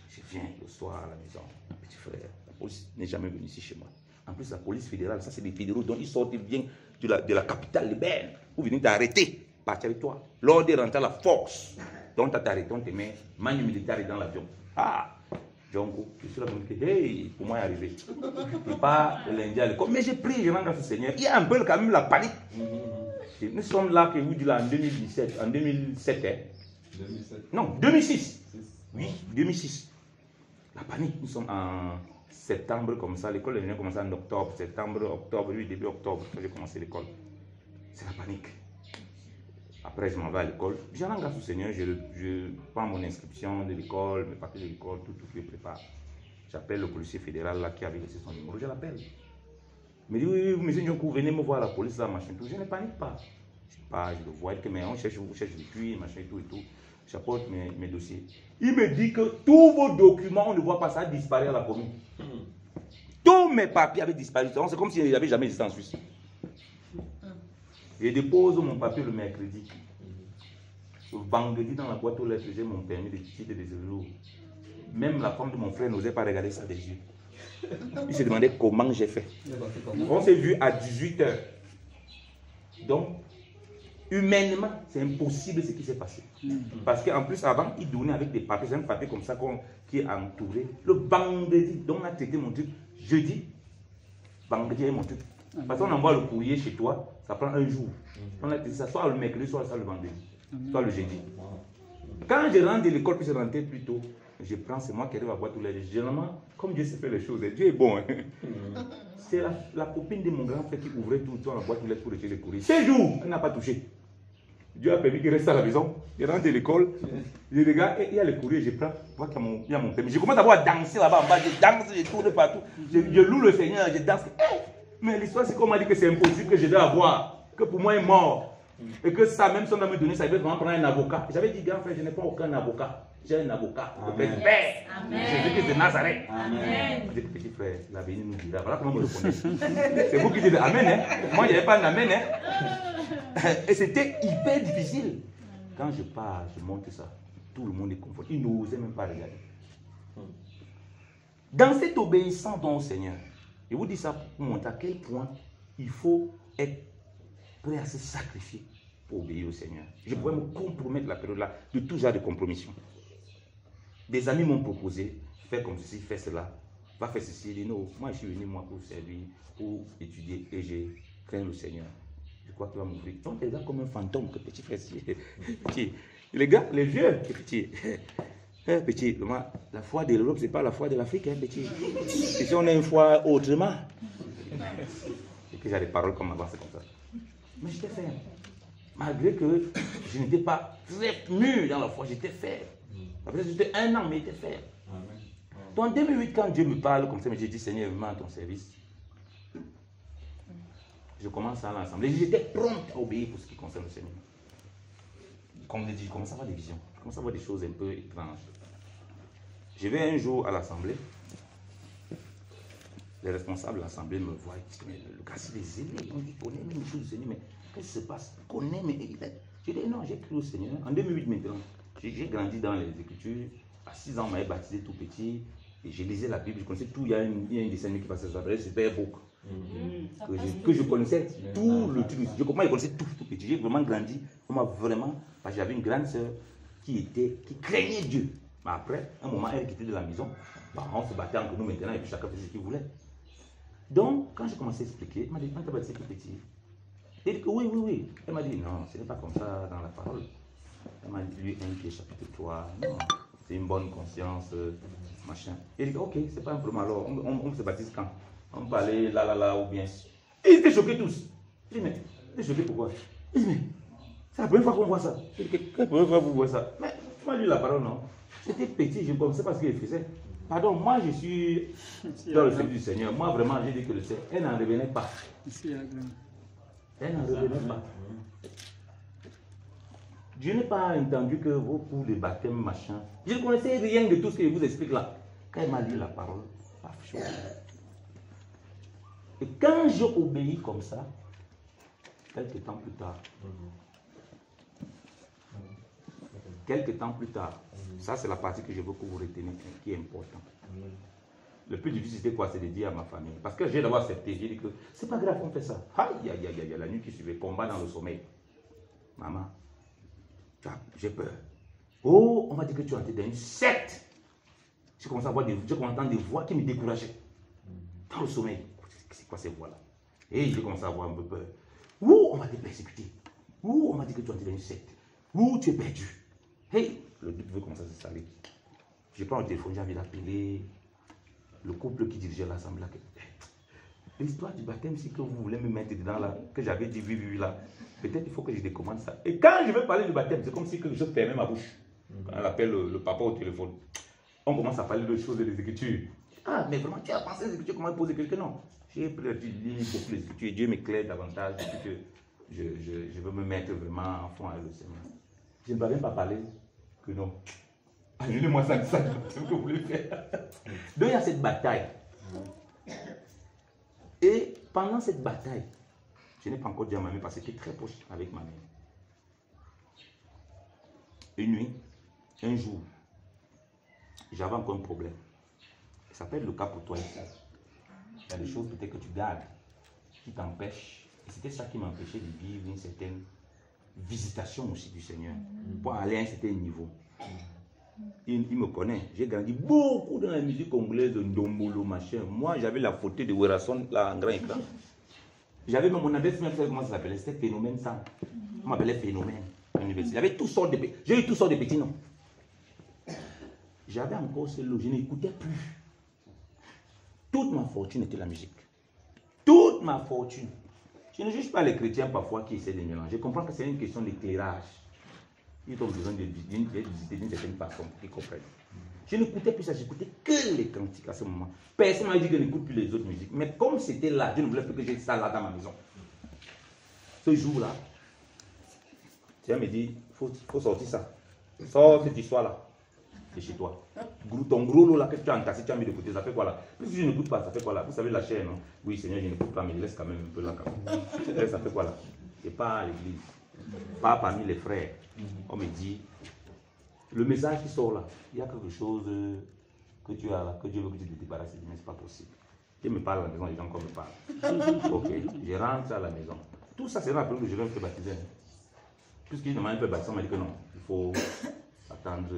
Je viens le soir à la maison. Petit frère, la police n'est jamais venue ici chez moi. En plus, la police fédérale, ça c'est des fédéraux, donc ils sortent bien de la capitale de Berne pour venir t'arrêter, partir avec toi. L'ordre est rentré à la force. Donc, tu t'arrêté, on te met manu militaire dans l'avion. Ah, Djongo, je suis là pour me dire, hey, pour moi, y arriver. Je pas de lundi à l'école, mais j'ai pris, je rends grâce au Seigneur. Il y a un peu quand même la panique. Nous sommes là, que vous dites là, en 2017, en 2007, hein? 2007. Non, 2006. Oui, 2006. La panique, nous sommes en septembre comme ça, l'école est venue commencer en octobre, septembre, octobre, oui, début octobre, quand j'ai commencé l'école. C'est la panique. Après, je m'en vais à l'école. Je rends grâce au Seigneur, je prends mon inscription de l'école, mes papiers de l'école, tout, je prépare. J'appelle le policier fédéral là qui avait laissé son numéro, je l'appelle. Il me dit, oui, monsieur Ndjonkou, venez me voir à la police là, machin, tout. Je ne panique pas. Je sais pas, je le vois, mais on cherche depuis, machin, tout et tout. J'apporte mes dossiers. Il me dit que tous vos documents, on ne voit pas ça, disparaît à la commune. Tous mes papiers avaient disparu. C'est comme s'ils n'avaient jamais existé en Suisse. Je dépose mon papier le mercredi. Le vendredi, dans la boîte aux lettres, j'ai mon permis de titre de séjour. Même la femme de mon frère n'osait pas regarder ça des yeux. Il se demandait comment j'ai fait. On s'est vu à 18 h. Donc, humainement, c'est impossible ce qui s'est passé. Parce qu'en plus, avant, il donnait avec des papiers. C'est un papier comme ça qui est entouré. Le vendredi, donc on a traité mon truc. Jeudi, vendredi, mon truc. Parce qu'on envoie le courrier chez toi, ça prend un jour. On a traité ça soit le mercredi, soit le vendredi, soit le jeudi. Quand je rentre de l'école, puis je rentrais plus tôt, je prends, c'est moi qui arrive à boire tous les jours. Généralement, comme Dieu sait faire les choses, Dieu est bon. Hein. C'est la copine de mon grand frère qui ouvrait tout le temps la boîte aux lettres pour retirer les courriers. 6 jours, elle n'a pas touché. Dieu a permis qu'il reste à la maison. Je rentre de l'école, je regarde, et il y a les courriers, je prends, je vois qu'il y a mon permis. Je commence à voir danser là-bas en bas, je danse, je tourne partout. Je loue le Seigneur, je danse. Mais l'histoire, c'est qu'on m'a dit que c'est impossible que je dois avoir, que pour moi, il est mort. Et que ça, même si on doit me donner, ça veut vraiment prendre un avocat. J'avais dit, grand frère, je n'ai pas aucun avocat. j'ai un avocat. Amen. Père, Amen. Jésus-Christ de Nazareth. Amen. Je dis, petit frère, l'avenir nous dira. Voilà comment on me reconnaît. C'est vous qui dites Amen. Hein? Moi, il n'y avait pas d'Amen. Hein? Et c'était hyper difficile. Quand je parle, je montre ça. Tout le monde est conforté. Il n'osait même pas regarder. Dans cette obéissance au Seigneur, je vous dis ça pour montrer à quel point il faut être prêt à se sacrifier pour obéir au Seigneur. Je pouvais me compromettre la période-là de tout genre de compromission. Des amis m'ont proposé, fais comme ceci, fais cela, va faire ceci. Je dis non, moi je suis venu moi pour servir, pour étudier et j'ai craint le Seigneur. Je crois qu'il va m'ouvrir. Donc il est là comme un fantôme, que petit frère. Petit. Les gars, les vieux, petit. Petit, la foi de l'Europe, ce n'est pas la foi de l'Afrique, hein, petit. Et si on a une foi autrement. Et que j'ai des paroles comme avant, c'est comme ça. Mais j'étais ferme. Malgré que je n'étais pas très mûr dans la foi, j'étais ferme. Après, j'étais 1 an, mais j'étais ferme. Donc en 2008, quand Dieu me parle comme ça, j'ai dit, Seigneur, mets à ton service. Je commence à l'assemblée. J'étais prompt à obéir pour ce qui concerne le Seigneur. Comme je dis, je commence à avoir des visions. Je commence à voir des choses un peu étranges. Je vais un jour à l'assemblée. Les responsables de l'assemblée me voient. Ils disent, mais le gars, c'est des aînés. Il connaît même les choses du Seigneur. Mais qu'est-ce qui se passe? Il connaît, mais il est... Je dis, non, j'ai cru au Seigneur. En 2008 maintenant, j'ai grandi dans les Écritures. À 6 ans, on m'avait baptisé tout petit. Et je lisais la Bible. Je connaissais tout. Il y a un dessin qui passait sur la Bible. C'était Book. Que je connaissais tout le truc. Je connaissais tout petit. J'ai vraiment grandi. On m'a vraiment... Parce que j'avais une grande sœur qui craignait Dieu. Mais après, un moment, elle quittait de la maison. Bah, on se battait entre nous maintenant et puis chacun faisait ce qu'il voulait. Donc, quand j'ai commencé à expliquer, elle m'a dit, quand tu as baptisé tout petit, elle dit que oui. Elle m'a dit, non, ce n'est pas comme ça dans la parole. Elle m'a dit, 1 Pierre chapitre 3, non, c'est une bonne conscience, machin. Elle dit, ok, c'est pas un problème alors, on se baptise quand? On peut aller là, ou bien. Et ils étaient choqués tous. Je dis, mais, vous êtes choqués pourquoi? Il dit, mais, c'est la première fois qu'on voit ça. Je dis, quelle première fois vous voyez ça? Mais, tu m'as lu la parole, non? J'étais petit, je ne connaissais pas ce qu'il faisait. Pardon, moi je suis dans le service du Seigneur. Moi vraiment, j'ai dit que le Seigneur, elle n'en revenait pas. Elle n'en revenait pas. Je n'ai pas entendu que vos cours de baptême, machin. Je ne connaissais rien de tout ce que je vous explique là. Quand elle m'a lu la parole, paf, chaud. Et quand j'ai obéi comme ça, quelques temps plus tard, ça c'est la partie que je veux que vous reteniez, qui est importante. Le plus difficile c'était quoi? C'est de dire à ma famille. Parce que j'ai d'abord accepté, j'ai dit que c'est pas grave, on fait ça. Aïe, la nuit qui suivait, combat dans le sommeil. Maman, j'ai peur. Oh, on m'a dit que tu es entré dans une secte. J'ai commencé à entendre des voix qui me décourageaient. Dans le sommeil. C'est quoi ces voix-là? Et j'ai commencé à avoir un peu peur. Ouh, on m'a dit persécuté. Ouh, on m'a dit que tu es entré dans une secte. Ouh, tu es perdu. Hey, le doute veut commencer à se salir. Je prends le téléphone, j'ai envie d'appeler le couple qui dirigeait l'assemblée. L'histoire du baptême, c'est que vous voulez me mettre dedans là, que j'avais dit oui là. Peut-être il faut que je décommande ça. Et quand je vais parler du baptême, c'est comme si je fermais ma bouche. Quand elle appelle le papa au téléphone, on commence à parler de choses des Écritures. Ah, mais vraiment, tu as pensé aux Écritures, comment poser quelque nom? J'ai pris le livre beaucoup les Écritures, Dieu m'éclaire davantage, que je veux me mettre vraiment en fond avec le Seigneur. Je ne vais même pas parler que non. Annulez-moi ça que vous voulez faire. Donc il y a cette bataille. Et pendant cette bataille, je n'ai pas encore dit à ma mère parce que j'étais très proche avec ma mère. Une nuit, un jour, j'avais encore un problème. Ça peut être le cas pour toi ici. Il y a des choses peut-être que tu gardes qui t'empêchent. Et c'était ça qui m'empêchait de vivre une certaine visitation aussi du Seigneur pour aller à un certain niveau. Il me connaît. J'ai grandi beaucoup dans la musique congolaise de Ndombolo, machin. Moi, j'avais la photo de Werason là en grand écran. J'avais même mon adresse, même comment ça s'appelait, c'était Phénomène 100. On m'appelait Phénomène à l'université. J'avais toutes sortes de petits. J'ai eu toutes sortes de petits noms. J'avais encore ce lot, je n'écoutais plus. Toute ma fortune était la musique. Toute ma fortune. Je ne juge pas les chrétiens parfois qui essaient de mélanger. Je comprends que c'est une question d'éclairage. Ils ont besoin de visiter d'une certaine façon, ils comprennent. Je n'écoutais plus ça, j'écoutais que les cantiques à ce moment. Personne m'a dit que je n'écoute plus les autres musiques. Mais comme c'était là, je ne voulais plus que j'ai ça là dans ma maison. Ce jour-là, Dieu me dit, il faut sortir ça. Sors cette histoire-là. c'est chez toi. Ton gros lot là que tu as entassé, tu as mis de côté, ça fait quoi là? Si je n'écoute pas, ça fait quoi là? Vous savez la chair, non? Oui, Seigneur, je n'écoute pas, mais je laisse quand même un peu là. Ça fait quoi là? Et pas à l'église, pas parmi les frères. On me dit, le message qui sort là, il y a quelque chose que tu as là, que Dieu veut que tu te débarrasses, mais c'est pas possible. Dieu me parle à la maison, les gens comme me parlent. Ok, je rentre à la maison. Tout ça, c'est là que je vais me faire baptiser. Puisqu'il demande un peu de baptême, on m'a dit que non, il faut attendre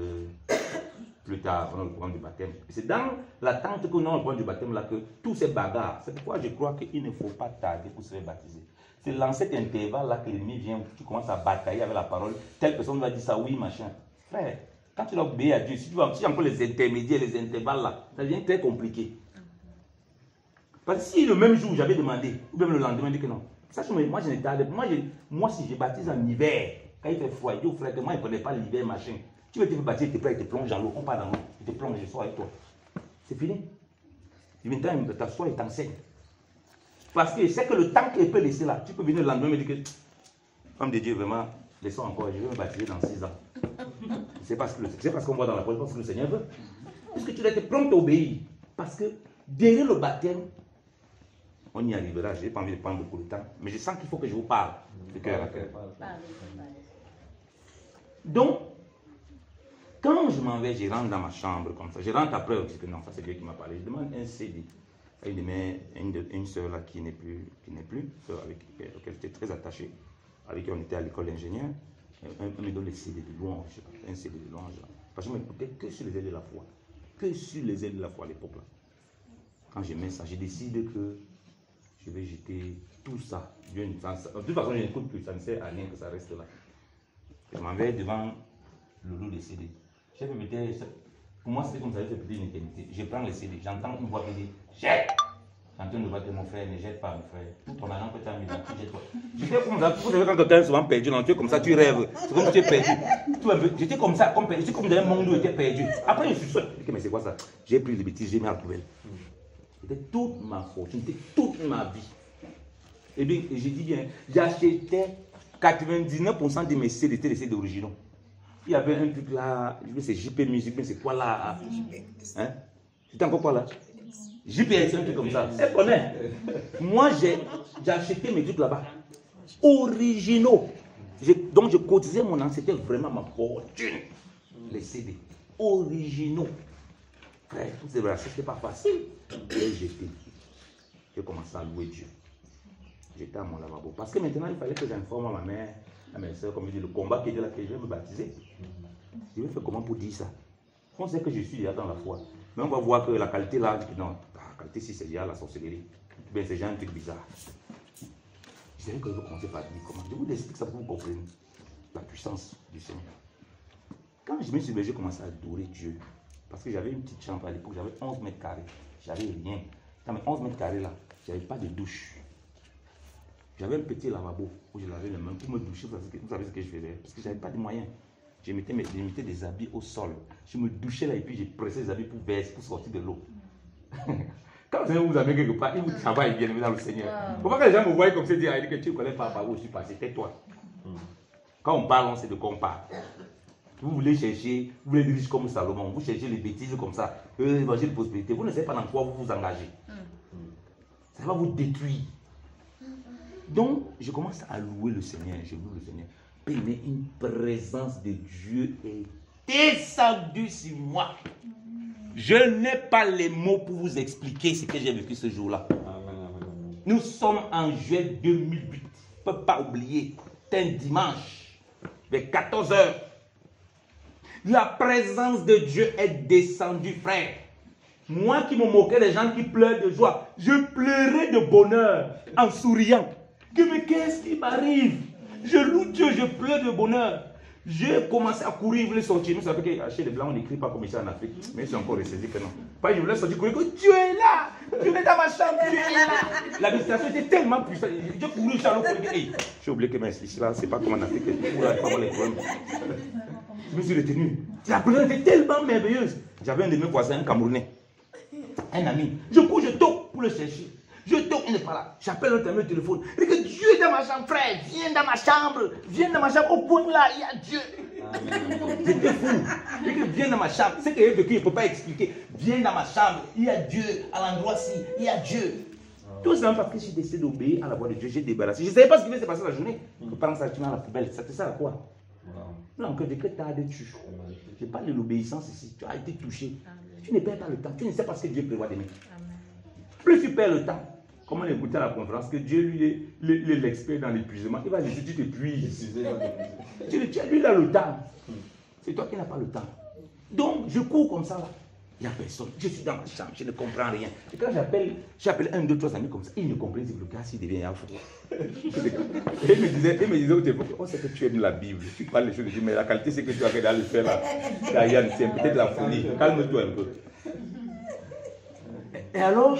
plus tard, pendant le courant du baptême. C'est dans l'attente que nous avons le courant du baptême là que tous ces bagarres, c'est pourquoi je crois qu'il ne faut pas tarder pour se faire baptiser. C'est dans cet intervalle là que l'ennemi vient, tu commences à batailler avec la parole, telle personne va dire ça, oui, machin. Frère, quand tu dois obéir à Dieu, si tu as encore les intermédiaires, les intervalles là, ça devient très compliqué. Parce que si le même jour j'avais demandé, ou même le lendemain, je dis que non. Ça, moi je n'étais pas. Moi, si je baptise en hiver, quand il fait froid, je dis au frère que moi je ne connais pas l'hiver, machin. Tu veux te faire baptiser, tu te plonges dans l'eau, on part dans l'eau, tu te plonges, je sors avec toi. C'est fini. Et maintenant, il t'assoit et t'enseigne. Parce que c'est que le temps qu'il peut laisser là, tu peux venir le lendemain et me dire que, femme de Dieu, vraiment, laissons encore, je vais me baptiser dans 6 ans. C'est parce qu'on voit dans la parole, parce que le Seigneur veut. Parce que tu dois être prompt à obéir. Parce que derrière le baptême, on y arrivera, je n'ai pas envie de prendre beaucoup de temps, mais je sens qu'il faut que je vous parle de cœur à cœur. Donc, quand je m'en vais, je rentre dans ma chambre comme ça. Je rentre après, je dis que non, ça c'est Dieu qui m'a parlé. Je demande un CD à une soeur là qui n'est plus, avec laquelle j'étais très attaché, avec qui on était à l'école d'ingénieur. On me donne les CD de louange, un CD de louange. Parce que je m'écoutais que sur les ailes de la foi. Que sur les ailes de la foi à l'époque là. Quand je mets ça, je décide que je vais jeter tout ça. De toute façon, je n'écoute plus, ça ne sert à rien que ça reste là. Je m'en vais devant le lot des CD. Pour moi, c'était comme ça, je fais peut-être une éternité. Je prends les CD, j'entends une voix qui dit jette. J'entends une voix de mon frère, ne jette pas, mon frère. Tout ton argent que tu as mis là, tu jettes pas. J'étais comme ça, vous savez, quand quelqu'un est souvent perdu, non, tu es comme ça, tu rêves. C'est comme si tu es perdu. J'étais comme ça, j'étais comme dans un monde où j'étais perdu. Après, je suis sûr, mais c'est quoi ça? J'ai pris des bêtises, j'ai mis à la poubelle. C'était toute ma fortune, c'était toute ma vie. Et bien, je dis bien, j'achetais 99% de mes CD, c'était des CD originaux. Il y avait un truc là, c'est JP Music, mais c'est quoi là? Hein? C'était encore quoi là? JPS, un truc comme ça. Elle connaît. Moi, j'ai acheté mes trucs là-bas. Originaux. Donc, je cotisais mon an, c'était vraiment ma fortune. Les CD. Originaux. Frère, toutes ces bracelets, c'était pas facile. Et j'ai commencé à louer Dieu. J'étais à mon lavabo. Parce que maintenant, il fallait que j'informe à ma mère, à mes soeurs, comme je dis, le combat qui était là, que je vais me baptiser. Je vais faire comment pour dire ça? On sait que je suis déjà dans la foi. Mais on va voir que la qualité là, non, la qualité si c'est déjà la sorcellerie. Bien, c'est déjà un truc bizarre. Je savais que je vais commencer par dire comment. Je vous explique ça pour que vous compreniez la puissance du Seigneur. Quand je me suis levé, j'ai commencé à adorer Dieu. Parce que j'avais une petite chambre à l'époque, j'avais 11 mètres carrés. J'avais rien. Dans mes 11 mètres carrés là, j'avais pas de douche. J'avais un petit lavabo où je lavais les mains pour me doucher. Vous savez ce que je faisais? Parce que je n'avais pas de moyens. Je mettais des habits au sol. Je me douchais là et puis je pressais les habits pour verser, pour sortir de l'eau. Quand le Seigneur vous amène quelque part, il vous travaille bien dans le Seigneur. Pourquoi que les gens me voient comme ça, dire que tu ne connais pas par où je suis passé, tais-toi. Quand on parle, on sait de quoi on parle. Vous voulez chercher, vous voulez être riche comme Salomon, vous cherchez les bêtises comme ça, l'évangile de prospérité, vous ne savez pas dans quoi vous vous engagez. Ça va vous détruire. Donc, je commence à louer le Seigneur, je loue le Seigneur. Mais une présence de Dieu est descendue sur moi. Je n'ai pas les mots pour vous expliquer ce que j'ai vécu ce jour-là. Nous sommes en juillet 2008. Je ne peux pas oublier. C'est un dimanche, vers 14 h. La présence de Dieu est descendue, frère. Moi qui me moquais des gens qui pleurent de joie, je pleurais de bonheur en souriant. Mais qu'est-ce qui m'arrive? Je loue Dieu, je pleure de bonheur. J'ai commencé à courir, je voulais sortir. Nous savons que chez les Blancs, on n'écrit pas comme ici en Afrique. Mais c'est encore ressaisi que non. Pas, je voulais sortir, courir, que Dieu est là. Dieu est dans ma chambre, Dieu est là. La visitation était tellement puissante. J'ai couru, j'ai oublié que ici, là, c'est pas comme en Afrique. Je me suis retenu. La présence était tellement merveilleuse. J'avais un de mes voisins, un Camerounais, un ami. Je cours, je toque pour le chercher. Je toque, il n'est pas là. J'appelle un ami au téléphone. Il dit que Dieu est dans ma chambre, frère. Viens dans ma chambre. Viens dans ma chambre. Au point là, il y a Dieu. J'étais fou. Je dis, viens dans ma chambre. Ce que j'ai vécu, il ne peut pas expliquer. Viens dans ma chambre. Il y a Dieu à l'endroit-ci. Il y a Dieu. Tout simplement parce que je suis décidé d'obéir à la voix de Dieu. J'ai débarrassé. Je ne savais pas ce qui va se passer la journée. Je prends ça, tu mets à la poubelle. Ça te sert à quoi? Non, que Dieu t'a dessus. Je parle de l'obéissance ici. Tu as été touché. Tu ne perds pas le temps. Tu ne sais pas ce que Dieu prévoit demain. Plus tu perds le temps, comme on écoutait à la conférence, que Dieu, lui, est l'expert dans l'épuisement. Il va dire, tu t'épuises. Lui, il a le temps. C'est toi qui n'as pas le temps. Donc, je cours comme ça là. Il n'y a personne. Je suis dans ma chambre, je ne comprends rien. Et quand j'appelle 1, 2, 3 amis comme ça, ils ne comprennent pas. Le gars, s'il devient un fou. Et il me disait au téléphone, on sait que tu aimes la Bible. Tu parles les choses, je dis, mais la qualité, c'est que tu as fait dans le faire là. Yann, c'est peut-être la folie. Calme-toi un peu. Et alors,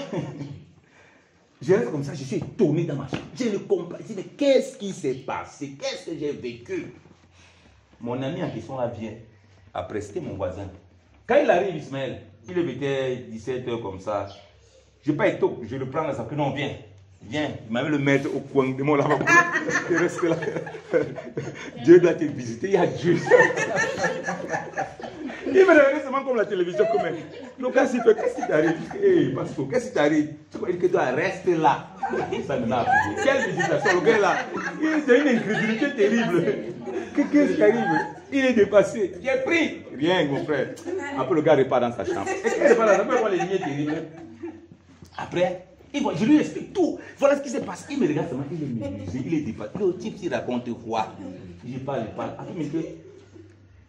je reste comme ça, je suis étonné dans ma chambre. Je ne comprends pas. Je dis, mais qu'est-ce qui s'est passé? Qu'est-ce que j'ai vécu? Mon ami en question là vient. Après, c'était mon voisin. Quand il arrive, Ismaël, il est peut-être 17h comme ça. Je ne vais pas être tôt, je le prends dans sa que non, viens. Viens, il m'avait le mettre au coin de mon lavabo. Il reste là. Dieu doit te visiter, il y a Dieu. Il me regardait seulement comme la télévision. Donc, quand il fait, qu'est-ce qui t'arrive? Hé, pasteur, qu'est-ce qui t'arrive? Tu crois que toi, reste là. Ça ne m'a pas. Quelle visitation, le gars là. C'est une incrédulité terrible. Qu'est-ce qui arrive? Il est dépassé. J'ai pris. Rien, mon frère. Après, le gars repart dans sa chambre. Est-ce qu'il repart dans sa chambre? Voir les lignes terribles. Après, je lui explique tout. Voilà ce qui s'est passé. Il me regarde seulement. Il est médusé. Il est dépassé. Le type, il raconte quoi? Je parle. Après, il me dit,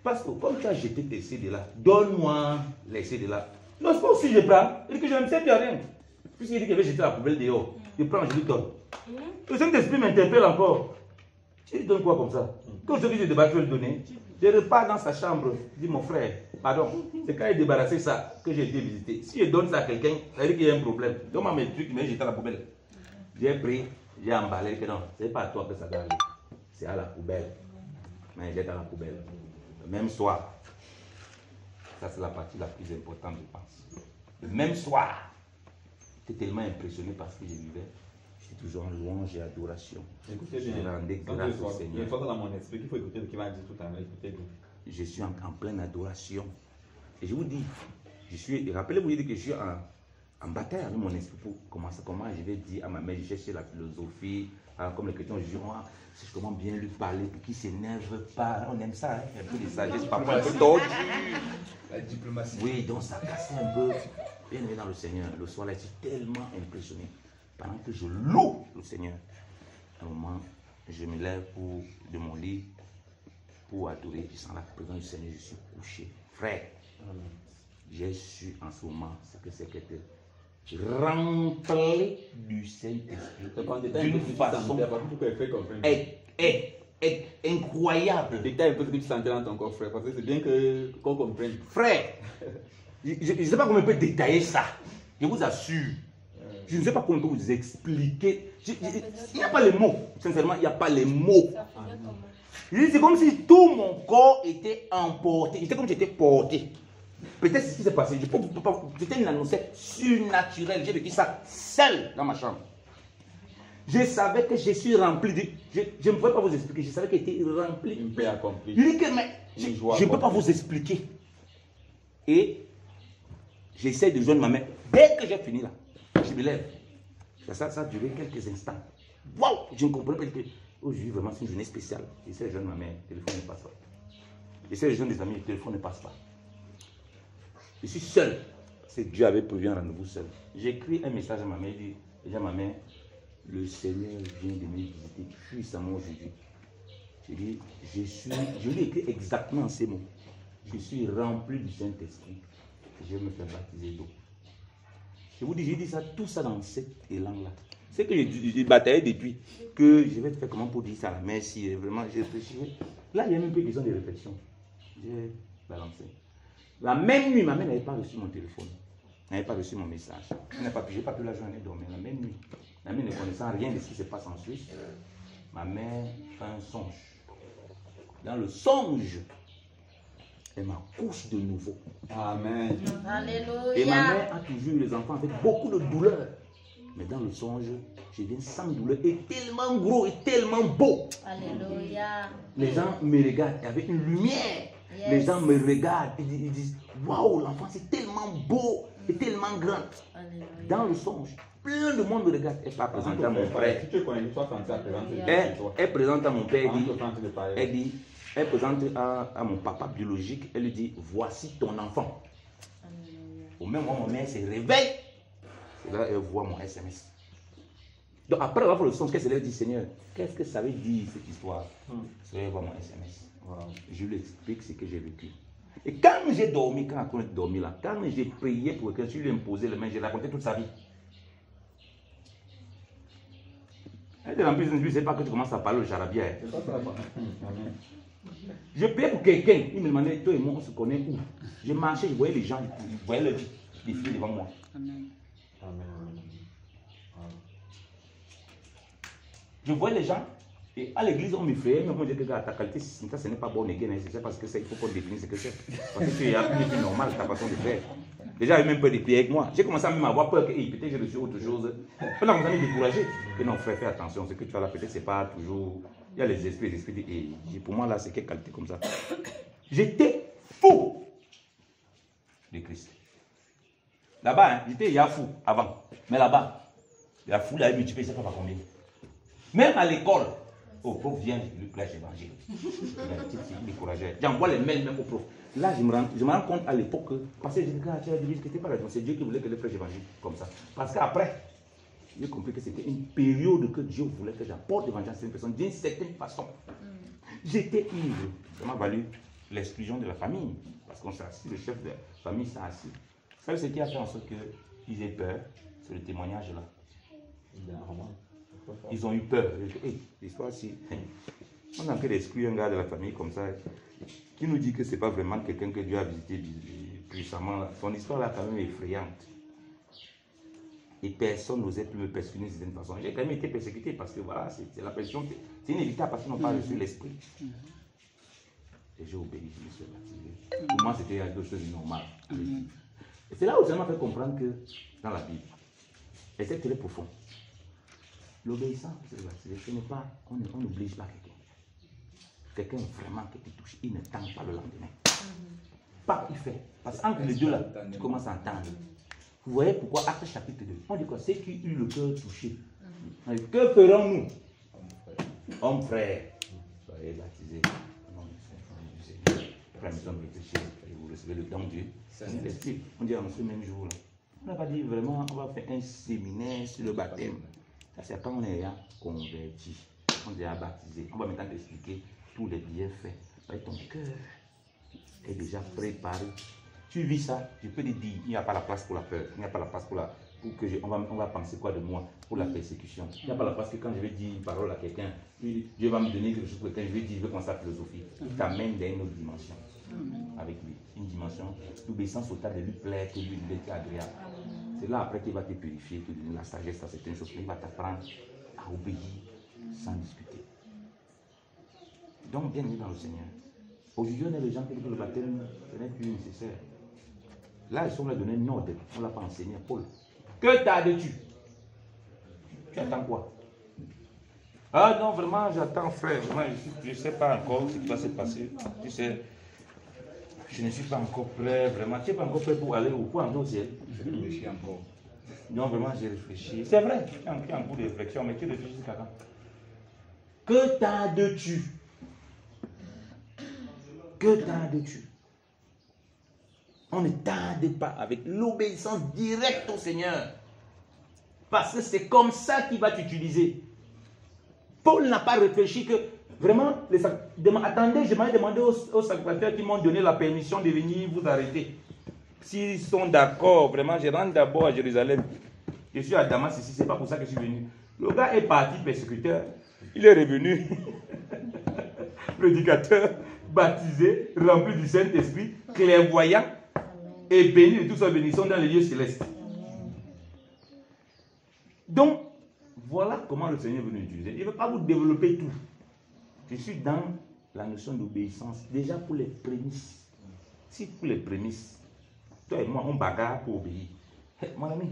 parce que comme tu as jeté tes CD là, donne-moi les CD là. Non, c'est pas aussi je prends. Il dit que je ne sais plus rien. Puisqu'il dit qu'il avait jeté la poubelle dehors. Je prends, je lui donne. Le Saint-Esprit m'interpelle encore. Tu lui donnes quoi comme ça? Quand je dis je débarque, je vais le donner. Je repars dans sa chambre. Je dis, mon frère, pardon, c'est quand il débarrassé ça que j'ai été visité. Si je donne ça à quelqu'un, ça veut dire qu'il y a un problème. Donne-moi mes trucs, mais j'étais à la poubelle. J'ai pris, j'ai emballé, que non, c'est pas à toi que ça doit aller. C'est à la poubelle. Mais il est dans la poubelle. Le même soir, ça c'est la partie la plus importante, je pense. Le même soir, j'étais tellement impressionné par ce que je vivais. J'étais toujours en louange et adoration. Écoutez bien. Je rendais grâce au Seigneur. Il y a une fois dans mon esprit qu'il faut écouter ce qu'il va dire tout à l'heure. Écoutez bien. Je suis en pleine adoration. Et je vous dis, rappelez-vous que je suis en bataille avec mon esprit pour comment je vais dire à ma mère, je cherche la philosophie, comme les chrétiens, je dis, c'est comment bien lui parler pour qu'il ne s'énerve pas. On aime ça, hein, un peu de sagesse, parfois un peu tordu. La diplomatie. Oui, donc ça casse un peu. Bien aimé dans le Seigneur, le soir là, je suis tellement impressionné. Pendant que je loue le Seigneur, à un moment, je me lève de mon lit pour adorer. Je sens la présence du Seigneur, je suis couché. Frère, j'ai su en ce moment ce que c'est qu'être rempli du Saint-Esprit d'une façon incroyable. Détaille un peu ce que tu sentais dans ton corps, frère, parce que c'est bien qu'on comprenne. Frère, je ne sais pas comment on peut détailler ça. Je vous assure. Je ne sais pas comment on peut vous expliquer. Il n'y a pas les mots. Sincèrement, il n'y a pas les mots. C'est comme si tout mon corps était emporté. C'était comme si j'étais porté. Peut-être c'est ce qui s'est passé. C'était une annonce surnaturelle. J'ai vécu ça seul dans ma chambre. Je savais que je suis rempli de... Je ne pouvais pas vous expliquer. Je savais qu'il était rempli. Une paix accomplie. Je ne peux pas vous expliquer. Et j'essaie de joindre ma mère. Dès que j'ai fini là, je me lève. Ça a duré quelques instants. Waouh! Je ne comprenais pas. Aujourd'hui, vraiment, c'est une journée spéciale. J'essaie de joindre ma mère. Le téléphone ne passe pas. J'essaie de joindre des amis. Le téléphone ne passe pas. Je suis seul. C'est Dieu avait prévu un rendez-vous seul. J'écris un message à ma mère. Il dit, déjà ma mère, le Seigneur vient de me visiter puissamment aujourd'hui. Je dis, je lui ai écrit exactement ces mots. Je suis rempli du Saint-Esprit. Je vais me faire baptiser d'eau. Je vous dis, j'ai dit ça, tout ça dans cet élan-là. C'est que j'ai bataillé depuis que je vais te faire comment pour dire ça à la mère si vraiment j'ai réfléchi. Là, il y a même plus question de réflexion. J'ai balancé. La même nuit, ma mère n'avait pas reçu mon téléphone. Elle n'avait pas reçu mon message. Je n'ai pas pu la journée dormir. La même nuit. Ma mère ne connaissant rien de ce qui se passe en Suisse. Ma mère fait un songe. Dans le songe, elle m'accouche de nouveau. Amen. Alléluia. Et ma mère a toujours eu les enfants avec beaucoup de douleur. Mais dans le songe, je viens sans douleur et tellement gros et tellement beau. Alléluia. Les gens me regardent avec une lumière. Yes. Les gens me regardent et ils disent, waouh, l'enfant c'est tellement beau et tellement grand. Alléluia. Dans le songe, plein de monde me regarde. Elle va présenter à mon frère. Si tu connais l'histoire, c'est à présenter. Elle présente à mon père. Elle dit. dit, elle présente à mon papa biologique. Elle lui dit, voici ton enfant. Alléluia. Au même moment, ma mère se réveille. C'est là elle voit mon SMS. Donc après avoir fait le songe, qu'est-ce qu'elle dit, Seigneur, qu'est-ce que ça veut dire cette histoire? Elle voit mon SMS. Je lui explique ce que j'ai vécu. Et quand j'ai dormi, quand on a dormi là, quand j'ai prié pour quelqu'un, je lui ai imposé les mains, j'ai raconté toute sa vie. Elle dit en plus, je ne sais pas que tu commences à parler le charabia. Je priais pour quelqu'un, il me demandait, toi et moi, on se connaît où? Je marchais, je voyais les gens, je voyais leur vie défiler devant moi. Amen. Je voyais les gens, et à l'église, on me fait, mais moi je dis que ta qualité, ça, ce n'est pas bon, c'est parce que il faut qu'on définisse ce que c'est. Parce que tu es un peu normal, ta façon de faire. Déjà, j'avais même peur de prier avec moi. J'ai commencé à même avoir peur que peut-être j'ai reçu autre chose. Puis là, on m'a découragé. Que non, frère, fais attention, ce que tu as là, peut-être c'est pas toujours. Il y a les esprits, et pour moi là, c'est quelle qualité comme ça. J'étais fou de Christ. Là-bas, hein, j'étais il y a fou avant. Mais là-bas, il y a fou, là, il multiplié, je ne sais pas par combien. Même à l'école, au prof vient, le prêche évangile. Il me décourageait. J'envoie les mails même au prof. Là, je me rends compte à l'époque que, parce que je dis que c'était pas raison, c'est Dieu qui voulait que le prêche évangile comme ça. Parce qu'après, j'ai compris que c'était une période que Dieu voulait que j'apporte l'évangile à cette personne d'une certaine façon. J'étais ivre. Ça m'a valu l'exclusion de la famille. Parce qu'on s'est assis, le chef de la famille s'est assis. Vous savez ce qui a fait en sorte qu'ils aient peur? C'est le témoignage là. Ils ont eu peur. Hey, l'histoire ci. On a fait d'exclure un gars de la famille comme ça, qui nous dit que ce n'est pas vraiment quelqu'un que Dieu a visité puissamment. Son histoire là, quand même, est effrayante. Et personne n'osait plus me persécuter d'une certaine façon. J'ai quand même été persécuté parce que voilà, c'est la pression, c'est inévitable parce qu'ils n'ont pas reçu l'esprit. Et j'ai obéi, je me suis baptisé. Pour moi, c'était quelque chose de normal. Et c'est là où ça m'a fait comprendre que dans la Bible, et c'est très profond. L'obéissance, ce n'est pas, on n'oblige pas quelqu'un. Quelqu'un vraiment qui te touche, il ne tente pas le lendemain. Pas il fait. Parce qu'entre les deux là, tu commences à entendre. Vous voyez pourquoi Actes chapitre 2, on dit quoi? Ceux qui eurent le cœur touché. Que ferons-nous? Hommes frères, soyez baptisés au nom du Seigneur. Après la maison de réfléchir, et vous recevez le don de Dieu. On dit en ce même jour là. On n'a pas dit vraiment, on va faire un séminaire sur le baptême. Ça, c'est quand on est converti. On est déjà baptisé. On va maintenant t'expliquer tous les bienfaits. Ton cœur est déjà préparé. Tu vis ça, je peux te dire, il n'y a pas la place pour la peur. Il n'y a pas la place pour on va penser quoi de moi pour la persécution. Il n'y a pas la place que quand je vais dire une parole à quelqu'un, Dieu va me donner quelque chose pour quelqu'un, je vais dire, je vais commencer à philosophie. Il t'amène dans une autre dimension avec lui. Une dimension d'obéissance totale de lui plaire, que lui il est agréable. C'est là après qu'il va te purifier, te donner la sagesse à certaines choses, il va t'apprendre à obéir sans discuter. Donc, bienvenue dans le Seigneur. Aujourd'hui, on a des gens qui disent que le baptême, ce n'est plus nécessaire. Là, ils sont là donner un ordre. On ne l'a pas enseigné. Paul, que tardes-tu? Tu attends quoi? Ah non, vraiment, j'attends, frère. Je ne sais pas encore ce qui va se passer. Tu sais, je ne suis pas encore prêt, vraiment. Tu n'es pas encore prêt pour aller au point au ciel? Je réfléchis encore. Non, vraiment, j'ai réfléchi. C'est vrai, il y a un coup de réflexion, mais tu réfléchis jusqu'à quand? Que tardes-tu? Que tardes-tu? On ne tarde pas avec l'obéissance directe au Seigneur. Parce que c'est comme ça qu'il va t'utiliser. Paul n'a pas réfléchi que vraiment, attendez, je m'avais demandé aux sacrificateurs qui m'ont donné la permission de venir vous arrêter. S'ils sont d'accord, vraiment, je rentre d'abord à Jérusalem. Je suis à Damas ici, c'est pas pour ça que je suis venu. Le gars est parti persécuteur. Il est revenu. Prédicateur, baptisé, rempli du Saint-Esprit, clairvoyant et béni de toute sa bénédiction dans les lieux célestes. Donc, voilà comment le Seigneur veut nous utiliser. Il ne veut pas vous développer tout. Je suis dans la notion d'obéissance, déjà pour les prémices. Si pour les prémices, toi et moi, on bagarre pour obéir. Mon ami,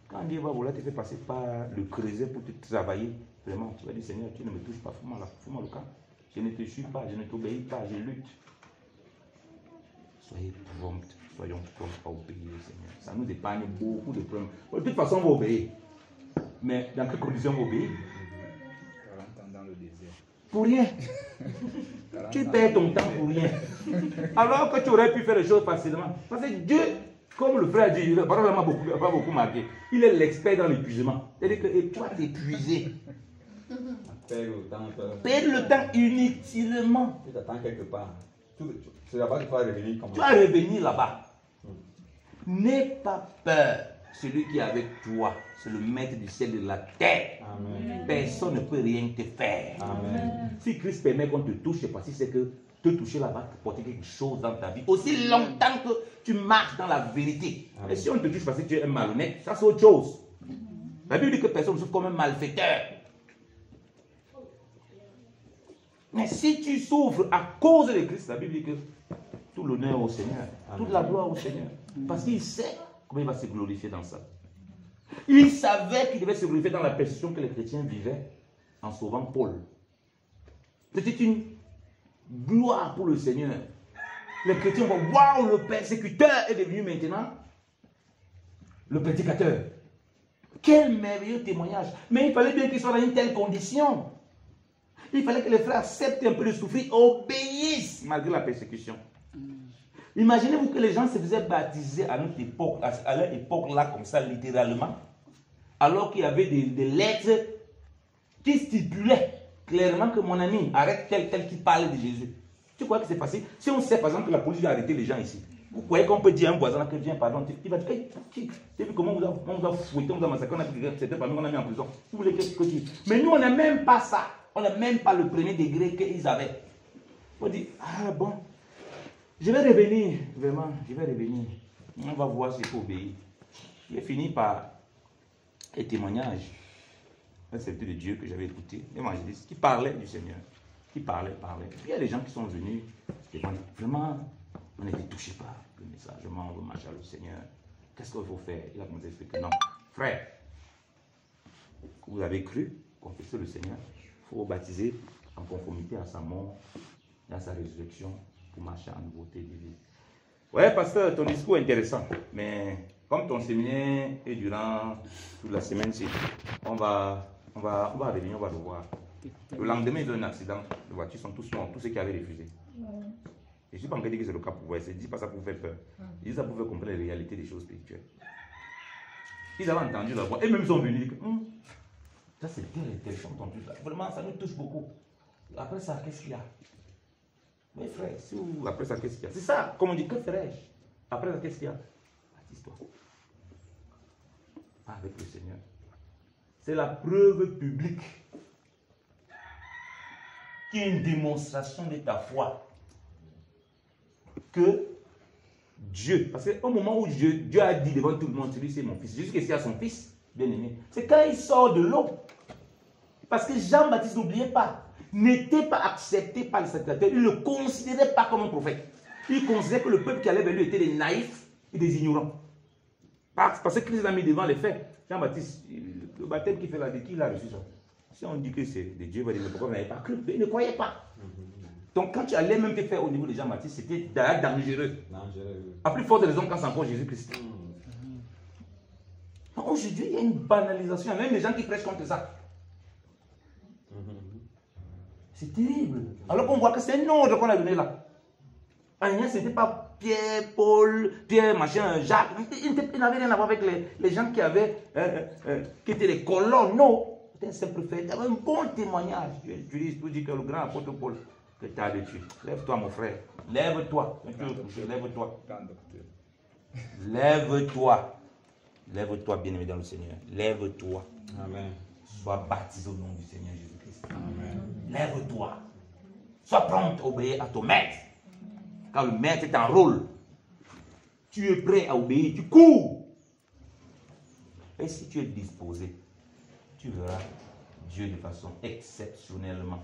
Quand Dieu va vouloir te faire passer par le creuset pour te travailler, vraiment, tu vas dire, Seigneur, tu ne me touches pas, fous-moi le camp. Je ne te suis pas, je ne t'obéis pas, je lutte. Soyons prompts à obéir au Seigneur. Ça nous épargne beaucoup de problèmes. De toute façon, on va obéir. Mais dans quelles conditions on va obéir? 40 ans dans le désert. Pour rien. Tu perds ton temps pour rien. Alors que tu aurais pu faire les choses facilement. Parce que Dieu, comme le frère a dit, il n'a pas beaucoup marqué. Il est l'expert dans l'épuisement. C'est-à-dire que tu vas t'épuiser. Perdre le temps inutilement. Tu t'attends quelque part. C'est là-bas que tu vas revenir. Tu vas revenir là-bas. N'aie pas peur. Celui qui est avec toi, c'est le maître du ciel et de la terre. Amen. Personne ne peut rien te faire. Amen. Si Christ permet qu'on te touche, c'est parce que c'est que te toucher là-bas, porter quelque chose dans ta vie. Aussi longtemps que tu marches dans la vérité. Amen. Et si on te touche parce que tu es un malhonnête, ça c'est autre chose. La Bible dit que personne ne souffre comme un malfaiteur. Mais si tu souffres à cause de Christ, la Bible dit que tout l'honneur au Seigneur, toute la gloire au Seigneur. Parce qu'il sait comment il va se glorifier dans ça. Il savait qu'il devait se glorifier dans la persécution que les chrétiens vivaient en sauvant Paul. C'était une gloire pour le Seigneur. Les chrétiens vont voir le persécuteur est devenu maintenant le prédicateur. Quel merveilleux témoignage. Mais il fallait bien qu'il soit dans une telle condition. Il fallait que les frères acceptent un peu de souffrir, obéissent malgré la persécution. Imaginez-vous que les gens se faisaient baptiser à notre époque, à leur époque là, comme ça, littéralement, alors qu'il y avait des lettres qui stipulaient clairement que mon ami arrête tel qui parle de Jésus. Tu crois que c'est facile? Si on sait par exemple que la police va arrêter les gens ici, vous croyez qu'on peut dire à un voisin que viens, pardon, il va dire, hey, tu as vu comment on vous a fouetté, on vous a massacré, c'était pas nous qu'on a mis en prison. Vous voulez que tu... Mais nous, on n'a même pas ça. On n'a même pas le premier degré qu'ils avaient. On dit, ah bon. Je vais revenir, vraiment, je vais revenir. On va voir s'il faut obéir. J'ai fini par un témoignage. Un serviteur de Dieu que j'avais écouté, l'évangéliste, qui parlait du Seigneur. Qui parlait. Puis il y a des gens qui sont venus, vraiment, on était touchés par le message. On veut marcher le Seigneur. Qu'est-ce qu'il faut faire? Il a commencé à expliquer, non, frère, vous avez cru, confessez le Seigneur, il faut vous baptiser en conformité à sa mort et à sa résurrection. Pour marcher en nouveauté de vie. Ouais, pasteur, ton discours est intéressant, mais comme ton séminaire est durant toute la semaine-ci, on va revenir, on va le voir. Le lendemain, ils ont un accident, les voitures sont tous morts, tous ceux qui avaient refusé. Et je ne suis pas en train de dire que c'est le cas pour vous, je ne dis pas ça pour vous faire peur. Je dis ça pour vous faire comprendre les réalités des choses spirituelles. Ils avaient entendu la voix, et même ils sont venus dire que ça c'est tel, ils ont entendu ça. Vraiment, ça nous touche beaucoup. Après ça, qu'est-ce qu'il y a? Mais frère, si vous, après ça, qu'est-ce qu'il y a? C'est ça, comme on dit, que ferais-je? Après ça, qu'est-ce qu'il y a? Baptise-toi. Avec le Seigneur. C'est la preuve publique qui est une démonstration de ta foi. Que Dieu, parce qu'au moment où Dieu a dit devant tout le monde, celui c'est mon fils, Jésus qu'il y a son fils, bien aimé, c'est quand il sort de l'eau. Parce que Jean-Baptiste, n'oubliez pas, n'était pas accepté par les sacrificateurs. Il ne le considérait pas comme un prophète. Il considérait que le peuple qui allait vers lui était des naïfs et des ignorants. Parce que Christ l'a mis devant les faits. Jean-Baptiste, le baptême qu'il fait là, de qui il a reçu ça? Si on dit que c'est de Dieu, il va dire, mais pourquoi vous n'avez pas cru? Il ne croyait pas. Donc quand tu allais même te faire au niveau de Jean-Baptiste, c'était dangereux. À plus forte raison quand c'est encore Jésus-Christ. Aujourd'hui, il y a une banalisation. Il y a même des gens qui prêchent contre ça. C'est terrible. Alors qu'on voit que c'est un ordre qu'on a donné là. Agnès, ce n'était pas Pierre, Paul, Pierre, machin, Jacques. Il n'avait rien à voir avec les gens qui avaient, qui étaient les colons. Non, c'était un simple fait. Il avait un bon témoignage. Tu dis que le grand apôtre Paul, que tu as dessus. Lève-toi, mon frère. Lève-toi. Lève-toi. Lève-toi. Lève-toi, bien-aimé dans le Seigneur. Lève-toi. Amen. Sois baptisé au nom du Seigneur Jésus-Christ. Amen. Lève-toi. Sois prompt à obéir à ton maître. Quand le maître est en rôle, tu es prêt à obéir, tu cours. Et si tu es disposé, tu verras Dieu de façon exceptionnellement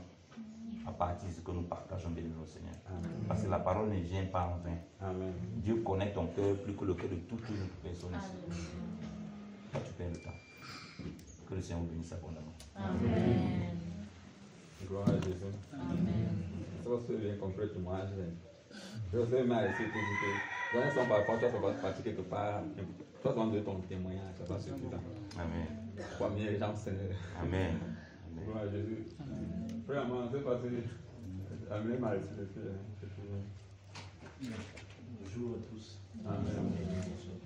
à partir de ce que nous partageons bien au Seigneur. Amen. Parce que la parole ne vient pas en vain. Amen. Dieu connaît ton cœur plus que le cœur de toute une autre personne ici. Toi, tu peux le faire. Que le Seigneur vous bénisse abondamment. Amen. Gloire à Jésus. Amen. Ça va se bien compris pour moi. Je sais mal si tu dis que dans son parfois, toi, ça va partir quelque part. Toi, tu vas donner ton témoignage, ça va suffisant. Amen. Premier, les gens, c'est. Amen. Gloire à Jésus. Frère, moi, c'est passé. Amen, mal, c'est Bonjour à tous. Amen.